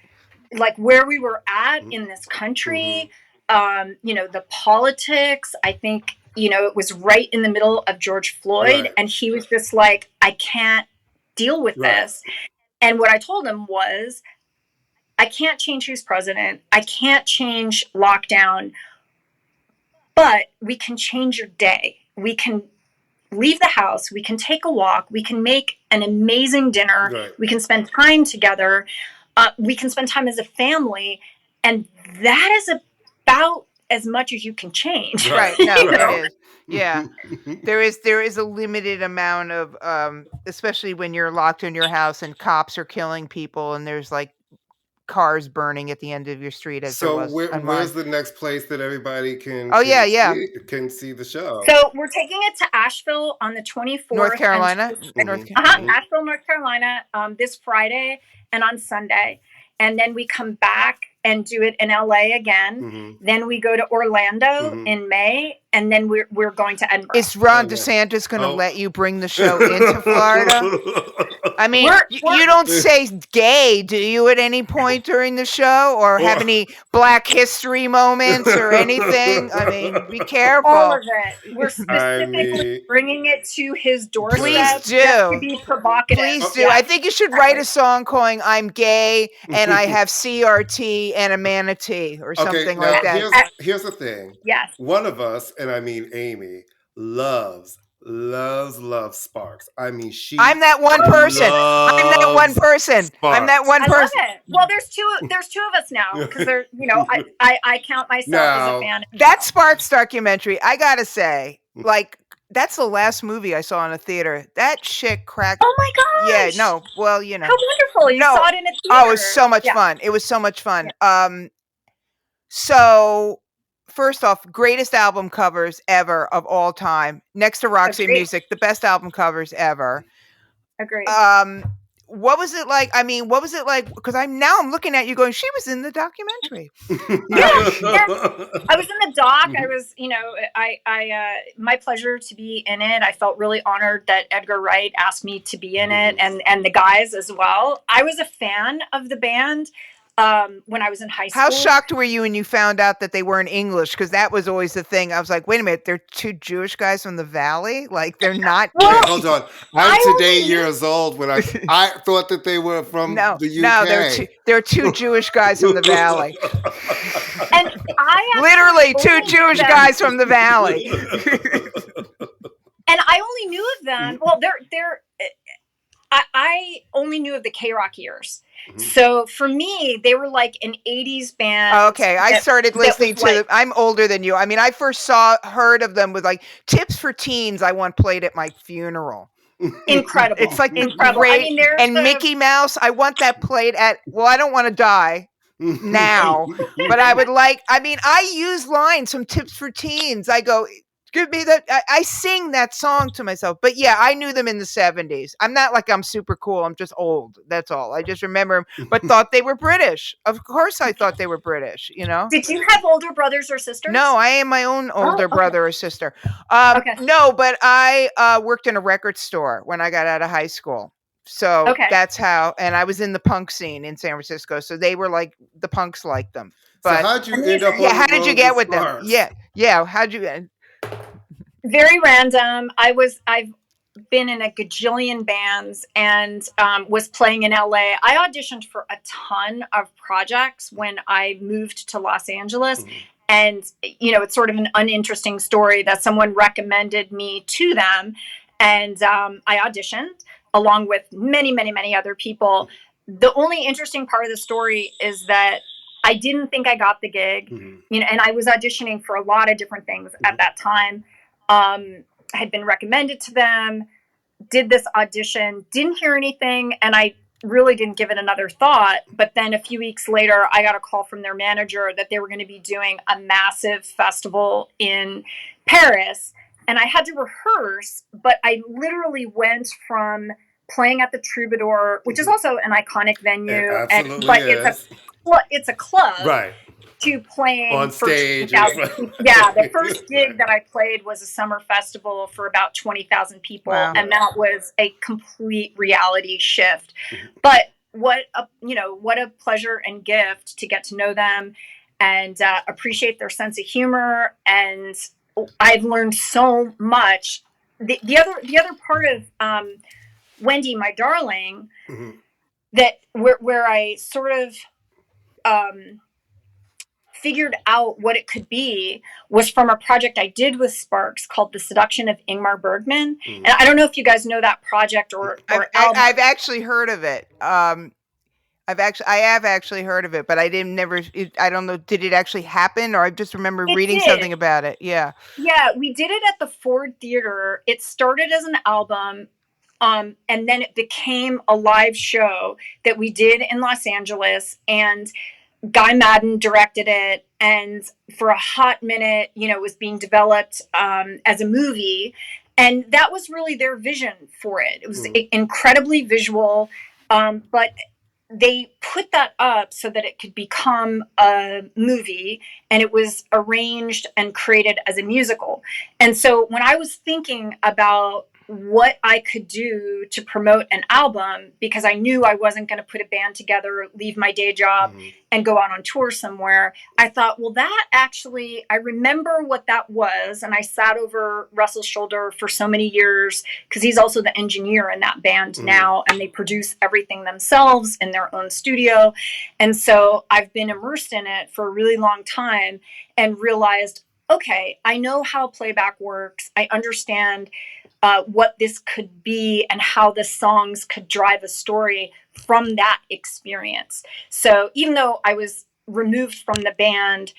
S4: like where we were at in this country. You know, the politics, I think, you know, it was right in the middle of George Floyd. And he was just like, I can't deal with this. And what I told him was, I can't change who's president. I can't change lockdown, but we can change your day. We can leave the house. We can take a walk. We can make an amazing dinner. We can spend time together. We can spend time as a family. And that is about as much as you can change.
S2: Right. No, it is. Yeah. There is a limited amount of, especially when you're locked in your house and cops are killing people and there's like cars burning at the end of your street. As
S1: so
S2: there was
S1: where's the next place that everybody can can see the show?
S4: So we're taking it to Asheville on the 24th.
S2: North Carolina?
S4: Asheville, North Carolina, this Friday and on Sunday. And then we come back and do it in LA again. Then we go to Orlando in May, and then we're going to Edinburgh.
S2: Is Ron DeSantis going to let you bring the show into Florida? I mean, you don't say gay, do you, at any point during the show, or have any Black History moments or anything? I mean, be careful.
S4: All of it. We're specifically bringing it to his doorstep.
S2: Please do.
S4: To be provocative.
S2: Please do. I think you should write a song calling "I'm Gay and I Have CRT and a Manatee" or something like that.
S1: Here's the thing.
S4: Yes.
S1: One of us, and I mean Amy, loves Sparks. I mean,
S2: I'm that one person. I'm that one person.
S1: Sparks.
S2: I'm that one person.
S4: I love it. Well, there's two of us now because they're, you know, I count myself as a fan.
S2: That Sparks documentary, I gotta say, like, that's the last movie I saw in a theater. That shit cracked.
S4: Oh my gosh.
S2: Yeah, no. Well, you know.
S4: How wonderful. You saw it in a theater.
S2: Oh, it was so much fun. It was so much fun.
S4: Yeah.
S2: So first off, greatest album covers ever of all time. Next to Roxy Music, the best album covers ever.
S4: Agreed.
S2: What was it like? I mean, what was it like? Because I'm looking at you going, she was in the documentary.
S4: Yeah. I was in the doc. I was, you know, I my pleasure to be in it. I felt really honored that Edgar Wright asked me to be in it, and the guys as well. I was a fan of the band when I was in high school.
S2: How shocked were you when you found out that they weren't English? Because that was always the thing. I was like, wait a minute, they're two Jewish guys from the Valley? Like, they're not.
S1: Wait, hold on. I'm today years old when I thought that they were from the UK.
S2: No, they're two Jewish guys from the Valley.
S4: And
S2: literally two Jewish guys from the Valley.
S4: And I only knew of them. Well, I only knew of the K-Rock years. So for me, they were like an 80s band.
S2: Okay, I started listening to them. I'm older than you. I mean, I first heard of them with like Tips for Teens. I want played at my funeral.
S4: Incredible.
S2: It's like
S4: incredible.
S2: Great.
S4: I mean,
S2: and Mickey Mouse, I want that played at, well, I don't want to die now, but I would like, I mean, I use lines from Tips for Teens. I go, give me that. I sing that song to myself. But yeah, I knew them in the 70s. I'm not like I'm super cool. I'm just old. That's all. I just remember them, but thought they were British. Of course I thought they were British, you know?
S4: Did you have older brothers or sisters?
S2: No, I am my own older brother or sister.
S4: Okay.
S2: No, but I worked in a record store when I got out of high school. So that's how, and I was in the punk scene in San Francisco. So they were like, the punks liked them. But
S1: so how'd you end up
S2: how did you get with them? Yeah. How'd you
S4: Very random. I've been in a gajillion bands and was playing in LA. I auditioned for a ton of projects when I moved to Los Angeles. Mm-hmm. And, it's sort of an uninteresting story that someone recommended me to them. And I auditioned along with many, many, many other people. The only interesting part of the story is that I didn't think I got the gig, mm-hmm. And I was auditioning for a lot of different things mm-hmm. at that time. Had been recommended to them, did this audition, didn't hear anything, and I really didn't give it another thought. But then a few weeks later, I got a call from their manager that they were going to be doing a massive festival in Paris, and I had to rehearse, but I literally went from playing at the Troubadour, which is also an iconic venue, but it's a club.
S1: Right.
S4: To playing
S1: on stage.
S4: Yeah, the first gig that I played was a summer festival for about 20,000 people. Wow. And that was a complete reality shift. Mm-hmm. But what a pleasure and gift to get to know them and appreciate their sense of humor. And I've learned so much. The other part of Wendy, my darling, mm-hmm. that where I sort of figured out what it could be was from a project I did with Sparks called The Seduction of Ingmar Bergman. Mm. And I don't know if you guys know that project or
S2: I've actually heard of it. I have actually heard of it, but I don't know. Did it actually happen? Or I just remember reading something about it. Yeah.
S4: Yeah. We did it at the Ford Theater. It started as an album. And then it became a live show that we did in Los Angeles, and Guy Madden directed it, and for a hot minute, it was being developed as a movie, and that was really their vision for it. It was incredibly visual, but they put that up so that it could become a movie, and it was arranged and created as a musical. And so when I was thinking about what I could do to promote an album, because I knew I wasn't going to put a band together, leave my day job, mm-hmm. and go out on tour somewhere, I thought, well, that actually, I remember what that was. And I sat over Russell's shoulder for so many years, because he's also the engineer in that band mm-hmm. now, and they produce everything themselves in their own studio. And so I've been immersed in it for a really long time and realized, okay, I know how playback works. I understand what this could be and how the songs could drive a story from that experience. So even though I was removed from the band,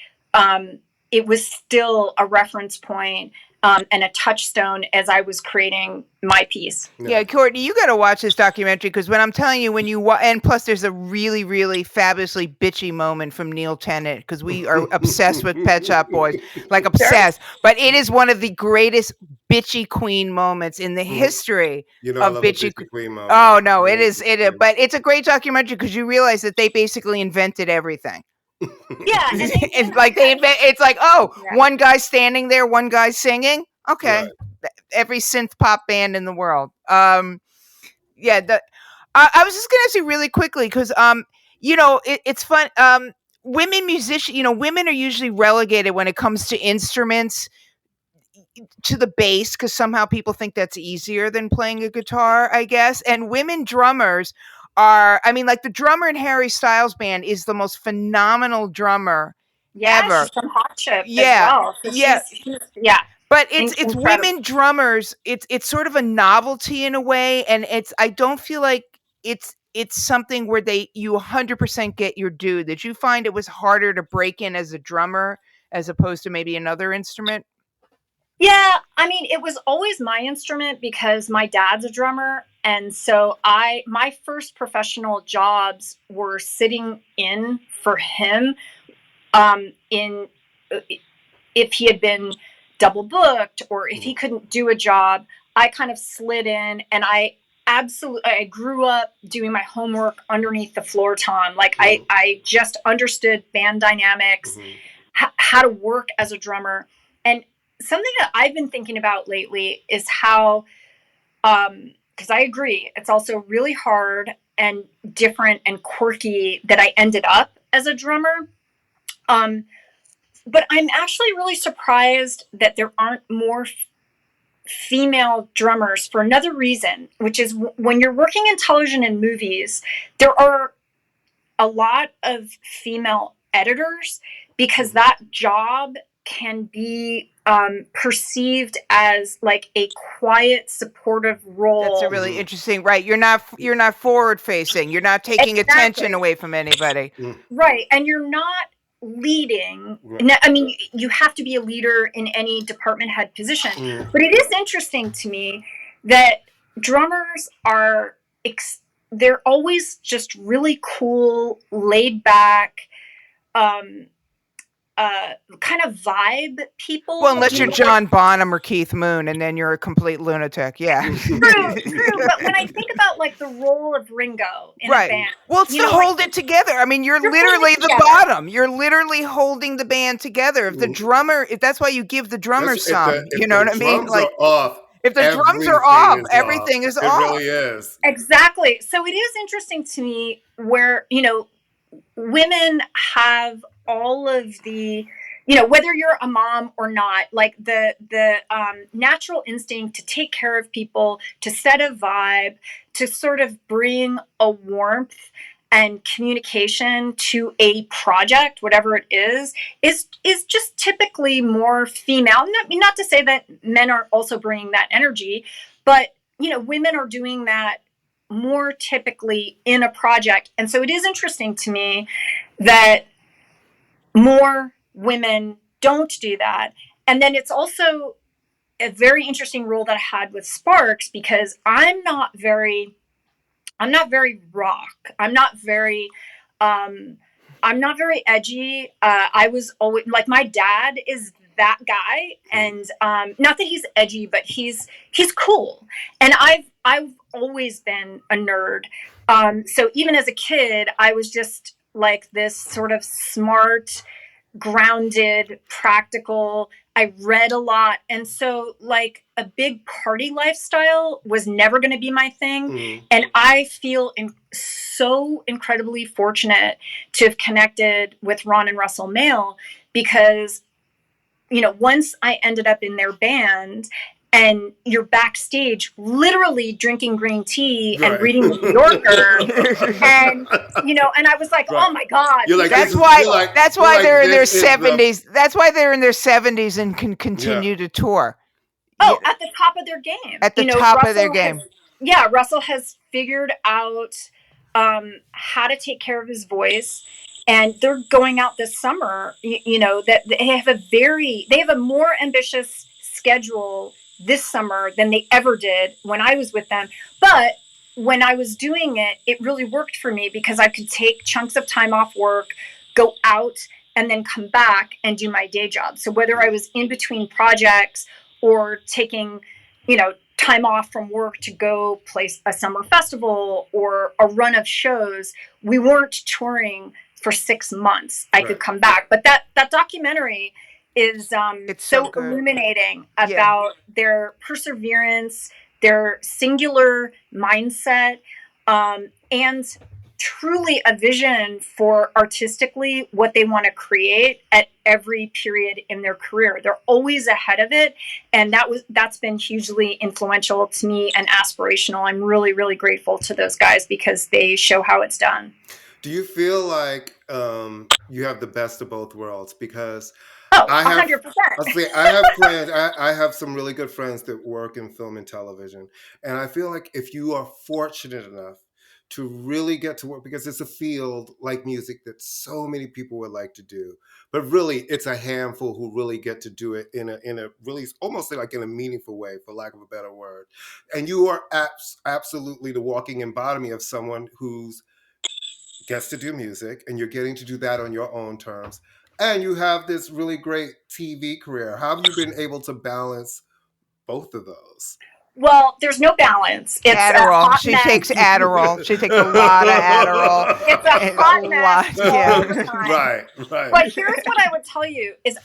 S4: it was still a reference point and a touchstone as I was creating my piece.
S2: Yeah, Courtney, you got to watch this documentary, because when I'm telling you, and plus there's a really, really fabulously bitchy moment from Neil Tennant, because we are obsessed with Pet Shop Boys, like obsessed. Sure. But it is one of the greatest bitchy queen moments in the history of bitchy queen moments. Oh no, it is. But it's a great documentary because you realize that they basically invented everything.
S4: Yeah,
S2: it's like one guy standing there, one guy singing. Okay, right. Every synth pop band in the world. I was just gonna ask you really quickly, because it's fun. Women musicians, women are usually relegated when it comes to instruments to the bass, because somehow people think that's easier than playing a guitar, I guess. And women drummers like the drummer in Harry Styles' band is the most phenomenal drummer ever.
S4: She's from Hot Chip as well. So she's
S2: But it's women drummers. It's sort of a novelty in a way, and I don't feel like it's something where you 100% get your due. Did you find it was harder to break in as a drummer as opposed to maybe another instrument?
S4: Yeah, I mean, it was always my instrument because my dad's a drummer. And so my first professional jobs were sitting in for him if he had been double booked or if he couldn't do a job, I kind of slid in, and I grew up doing my homework underneath the floor tom. Like I just understood band dynamics, how to work as a drummer. And something that I've been thinking about lately is how, because I agree, it's also really hard and different and quirky that I ended up as a drummer. But I'm actually really surprised that there aren't more female drummers for another reason, which is when you're working in television and movies, there are a lot of female editors because that job can be perceived as like a quiet, supportive role.
S2: That's a really interesting, right? You're not forward facing. You're not taking attention away from anybody.
S4: Right. And you're not leading.
S1: Right.
S4: I mean, you have to be a leader in any department head position. But it is interesting to me that drummers are, they're always just really cool, laid back, kind of vibe people.
S2: Well, unless you're John Bonham or Keith Moon, and then you're a complete lunatic. Yeah.
S4: True. But when I think about like the role of Ringo in a band,
S2: well, it's to hold it together. I mean, you're literally the bottom. You're literally holding the band together. If the drummer, if that's why you give the drummer some, you know what I mean? Like, if the drums are off, everything is off.
S1: It really is.
S4: Exactly. So it is interesting to me where, you know, women have all of the, you know, whether you're a mom or not, like the natural instinct to take care of people, to set a vibe, to sort of bring a warmth and communication to a project, whatever it is just typically more female. Not to say that men are also bringing that energy, but, you know, women are doing that more typically in a project. And so it is interesting to me that more women don't do that. And then it's also a very interesting role that I had with Sparks, because I'm not very rock. I'm not very edgy. I was always like, my dad is that guy, and not that he's edgy, but he's cool. And I've always been a nerd. So even as a kid, I was just like this sort of smart, grounded, practical. I read a lot. And so like a big party lifestyle was never going to be my thing. And I feel so incredibly fortunate to have connected with Ron and Russell Mael, because, you know, once I ended up in their band and you're backstage literally drinking green tea and reading the New Yorker, and, you know, and I was like, oh my God.
S1: Like,
S2: that's why they're in their 70s. That's why they're in their 70s and can continue to tour.
S4: Oh, at the top of their game.
S2: At the top of their game.
S4: Russell has figured out how to take care of his voice. And they're going out this summer, you know, that they have a more ambitious schedule this summer than they ever did when I was with them. But when I was doing it, it really worked for me because I could take chunks of time off work, go out, and then come back and do my day job. So whether I was in between projects or taking, you know, time off from work to go play a summer festival or a run of shows, we weren't touring for 6 months. I could come back. But that documentary is it's so illuminating about their perseverance, their singular mindset, and truly a vision for artistically what they want to create at every period in their career. They're always ahead of it. And that's been hugely influential to me and aspirational. I'm really, really grateful to those guys because they show how it's done.
S1: Do you feel like you have the best of both worlds? Because
S4: 100%.
S1: I have friends. I have some really good friends that work in film and television, and I feel like if you are fortunate enough to really get to work, because it's a field like music that so many people would like to do, but really it's a handful who really get to do it in a really almost like in a meaningful way, for lack of a better word. And you are absolutely the walking embodiment of someone who's gets to do music, and you're getting to do that on your own terms. And you have this really great TV career. How have you been able to balance both of those?
S4: Well, there's no balance. It's
S2: Adderall. She takes Adderall. She takes a lot of Adderall.
S4: It's a hot mess all the time.
S1: Right.
S4: But here's what I would tell you is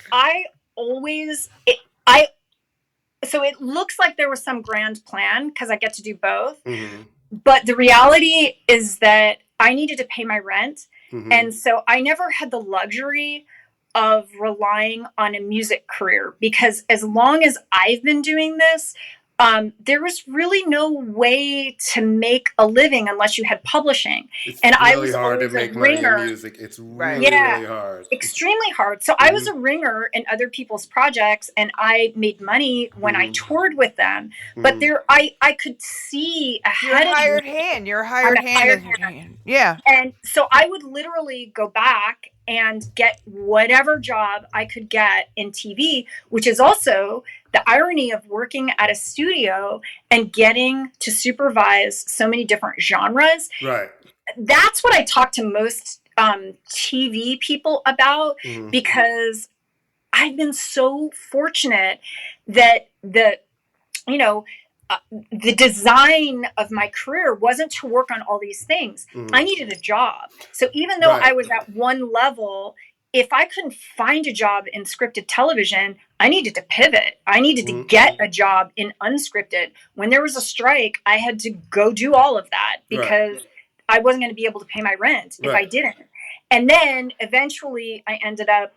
S4: so it looks like there was some grand plan because I get to do both. Mm-hmm. But the reality is that I needed to pay my rent. Mm-hmm. And so I never had the luxury of relying on a music career, because as long as I've been doing this, there was really no way to make a living unless you had publishing.
S1: It's
S4: and I
S1: really
S4: was
S1: hard to
S4: always a
S1: make money in
S4: ringer.
S1: music. It's
S2: Right.
S1: really,
S4: Yeah.
S1: really hard.
S4: Extremely hard. So I was a ringer in other people's projects, and I made money when I toured with them. But I could see
S2: You're
S4: ahead
S2: a
S4: of
S2: hired
S4: me.
S2: hand. You're a hired
S4: I'm a hired
S2: hand.
S4: hand.
S2: Yeah.
S4: And so I would literally go back and get whatever job I could get in TV, which is also the irony of working at a studio and getting to supervise so many different genres.
S1: Right.
S4: That's what I talk to most TV people about, because I've been so fortunate that the design of my career wasn't to work on all these things. I needed a job. So even though I was at one level, if I couldn't find a job in scripted television, I needed to pivot. I needed to get a job in unscripted. When there was a strike, I had to go do all of that, because I wasn't going to be able to pay my rent if I didn't. And then eventually I ended up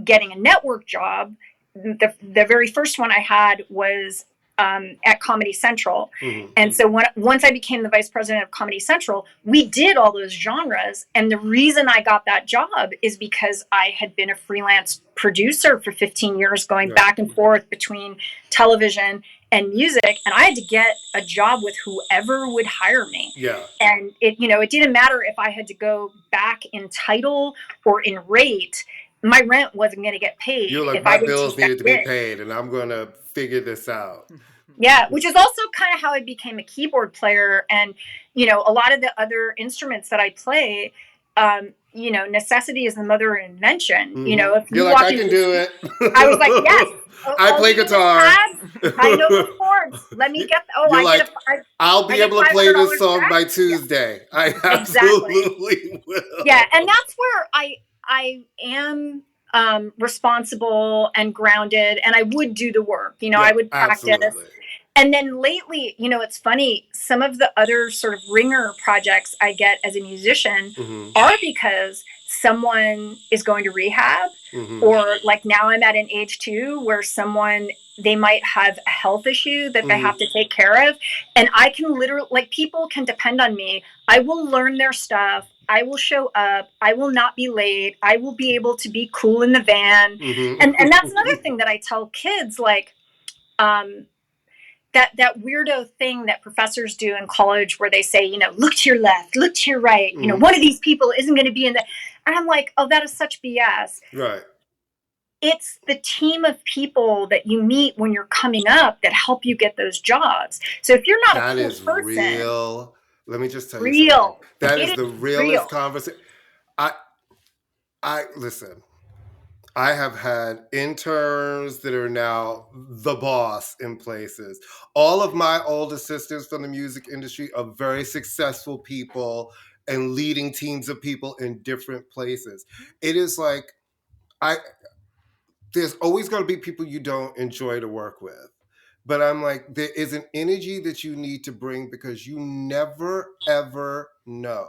S4: getting a network job. The very first one I had was at Comedy Central. And so once I became the vice president of Comedy Central, we did all those genres. And the reason I got that job is because I had been a freelance producer for 15 years, going back and forth between television and music. And I had to get a job with whoever would hire me. Yeah. And it didn't matter if I had to go back in title or in rate. My rent wasn't going to get paid.
S1: You're like, my bills needed to be paid, and I'm going to figure this out.
S4: Yeah, which is also kind of how I became a keyboard player. And, a lot of the other instruments that I play, necessity is the mother of invention. If
S1: you're like, I can do it.
S4: I was like, yes.
S1: I play guitar.
S4: I know the chords. Let me get.
S1: You're like, I'll be able to play this song by Tuesday. I absolutely will.
S4: Yeah, and that's where I am responsible and grounded, and I would do the work. I would practice. Absolutely. And then lately, it's funny, some of the other sort of ringer projects I get as a musician are because someone is going to rehab, or like now I'm at an age too where they might have a health issue that they have to take care of. And I can literally, people can depend on me. I will learn their stuff. I will show up. I will not be late. I will be able to be cool in the van. And that's another thing that I tell kids, that weirdo thing that professors do in college where they say, look to your left, look to your right. One of these people isn't going to be in the. And I'm like, oh, that is such BS. Right. It's the team of people that you meet when you're coming up that help you get those jobs. So if you're not a cool person,
S1: real. Let me just tell you something. That is the realest conversation. I listen. I have had interns that are now the boss in places. All of my old assistants from the music industry are very successful people and leading teams of people in different places. It is like, there's always going to be people you don't enjoy to work with. But I'm like, there is an energy that you need to bring, because you never, ever know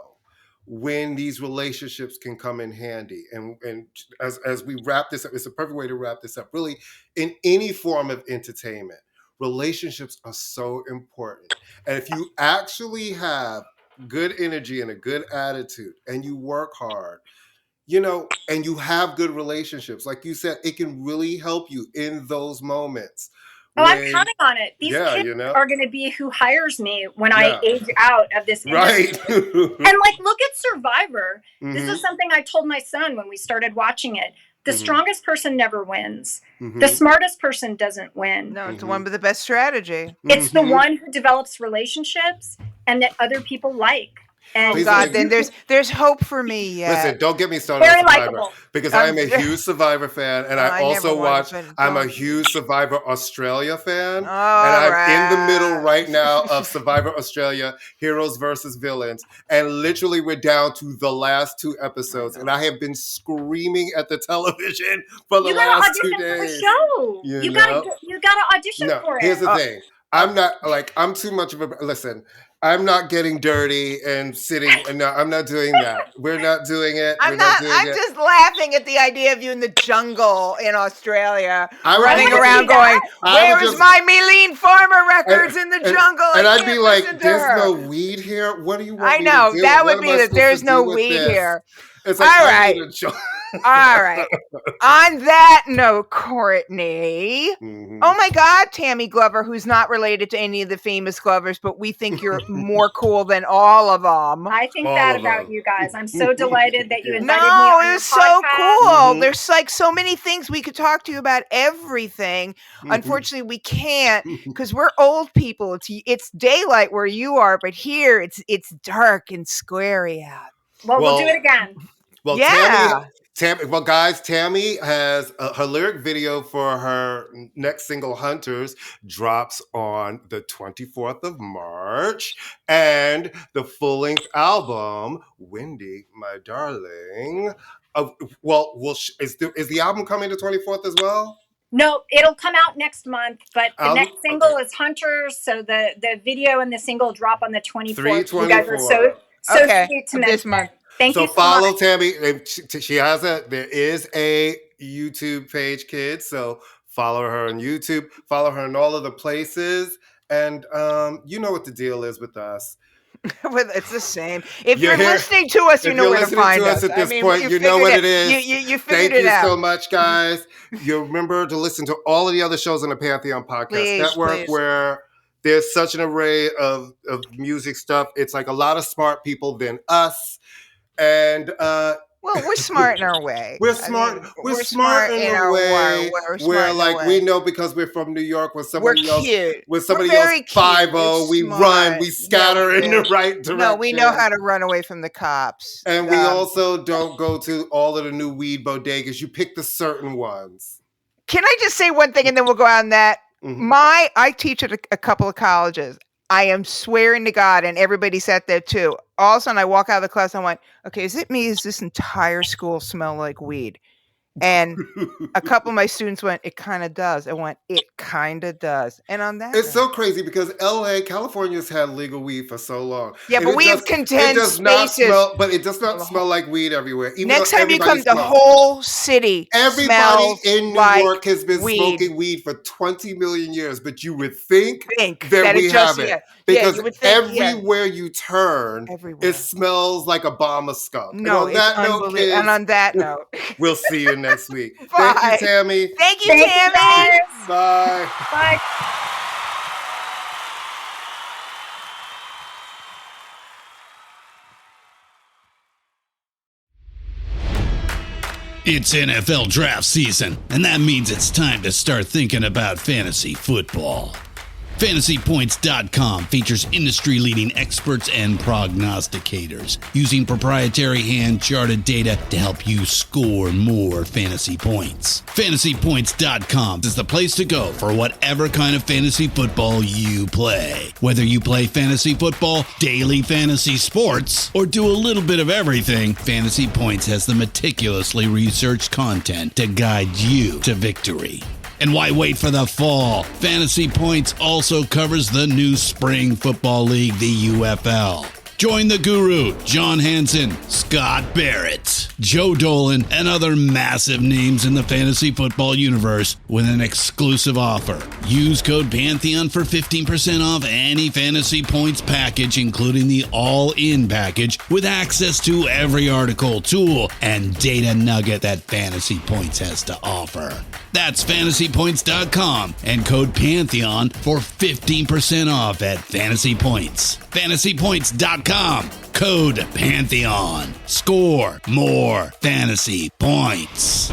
S1: when these relationships can come in handy. And as we wrap this up, it's a perfect way to wrap this up. Really, in any form of entertainment, relationships are so important. And if you actually have good energy and a good attitude, and you work hard, and you have good relationships, like you said, it can really help you in those moments.
S4: I'm counting on it. These kids are going to be who hires me when I age out of this industry. Right. And look at Survivor. This is something I told my son when we started watching it. The strongest person never wins. The smartest person doesn't win.
S2: No, it's the one with the best strategy.
S4: It's the one who develops relationships and that other people like. And
S2: oh God, then there's hope for me.
S1: Listen, don't get me started on Survivor, because I am a huge Survivor fan, and I also watch. I'm a huge Survivor Australia fan, and I'm in the middle right now of Survivor Australia: Heroes versus Villains, and literally we're down to the last 2 episodes, and I have been screaming at the television for the last 2 days.
S4: You gotta audition for it.
S1: Here's the thing. I'm not I'm too much of a listen. I'm not getting dirty and sitting. No, I'm not doing that. We're not doing it.
S2: I'm just laughing at the idea of you in the jungle in Australia, running around going, "Where is my Mylene Farmer records in the jungle?"
S1: And I'd be like, "There's no weed here. What do you want me to do?"
S2: I know that would be that there's no weed here.
S1: It's like, all right.
S2: All right. On that note, Courtney. Mm-hmm. Oh my God, Tammy Glover, who's not related to any of the famous Glovers, but we think you're more cool than all of them.
S4: I think that about you guys. I'm so delighted that you invited me on your podcast.
S2: So cool. Mm-hmm. There's like so many things we could talk to you about everything. Mm-hmm. Unfortunately, we can't because we're old people. It's daylight where you are, but here it's dark and squarey out.
S4: Well, we'll do it again.
S1: Well, yeah. Tammy has her lyric video for her next single, Hunters, drops on the 24th of March. And the full-length album, Wendy, My Darling. Is the album coming the 24th as well?
S4: No, it'll come out next month, but the next single is Hunters. So the video and the single drop on the 24th. You guys are so sweet to
S2: this month.
S4: Thank you so
S1: follow
S4: much.
S1: Tammy. She has there is a YouTube page, kids. So follow her on YouTube. Follow her in all of the places. And you know what the deal is with us.
S2: It's the same. If you're listening to us, you know where to find us.
S1: At this point, you know what it is.
S2: You figured it out.
S1: Thank you so much, guys. You remember to listen to all of the other shows on the Pantheon Podcast Network, where there's such an array of music stuff. It's like a lot of smart people than us. And
S2: we're smart in our way.
S1: We're smart. We're smart in a way where, like, we know because we're from New York. When somebody else, else 5-0, we run, we scatter in the right direction.
S2: No, we know how to run away from the cops.
S1: And we also don't go to all of the new weed bodegas. You pick the certain ones.
S2: Can I just say one thing, and then we'll go on that? Mm-hmm. I teach at a couple of colleges. I am swearing to God, and everybody sat there too. All of a sudden, I walk out of the class, and I went, okay, is it me? Is this entire school smell like weed? And a couple of my students went, it kind of does. I went, it kind of does. And on that,
S1: it's so crazy because California's had legal weed for so long.
S2: Yeah, and but we have contained spaces.
S1: But it does not smell like weed everywhere. Even
S2: next time you come, the whole city
S1: everybody in New York has been smoking weed for 20 million years, but you would think that we haven't. Because everywhere you turn, it smells like a bomb of skunk.
S2: No,
S1: and on that note, kids,
S2: and on that note,
S1: we'll see you next week. Thank you, Tammy.
S2: Thank you, Tammy.
S1: Bye.
S4: Bye.
S3: It's NFL draft season, and that means it's time to start thinking about fantasy football. FantasyPoints.com features industry-leading experts and prognosticators using proprietary hand-charted data to help you score more fantasy points. FantasyPoints.com is the place to go for whatever kind of fantasy football you play. Whether you play fantasy football, daily fantasy sports, or do a little bit of everything, Fantasy Points has the meticulously researched content to guide you to victory. And why wait for the fall? Fantasy Points also covers the new spring football league, the UFL. Join the guru, John Hansen, Scott Barrett, Joe Dolan, and other massive names in the fantasy football universe with an exclusive offer. Use code Pantheon for 15% off any Fantasy Points package, including the all-in package, with access to every article, tool, and data nugget that Fantasy Points has to offer. That's FantasyPoints.com and code Pantheon for 15% off at Fantasy Points. FantasyPoints.com, code Pantheon. Score more fantasy points.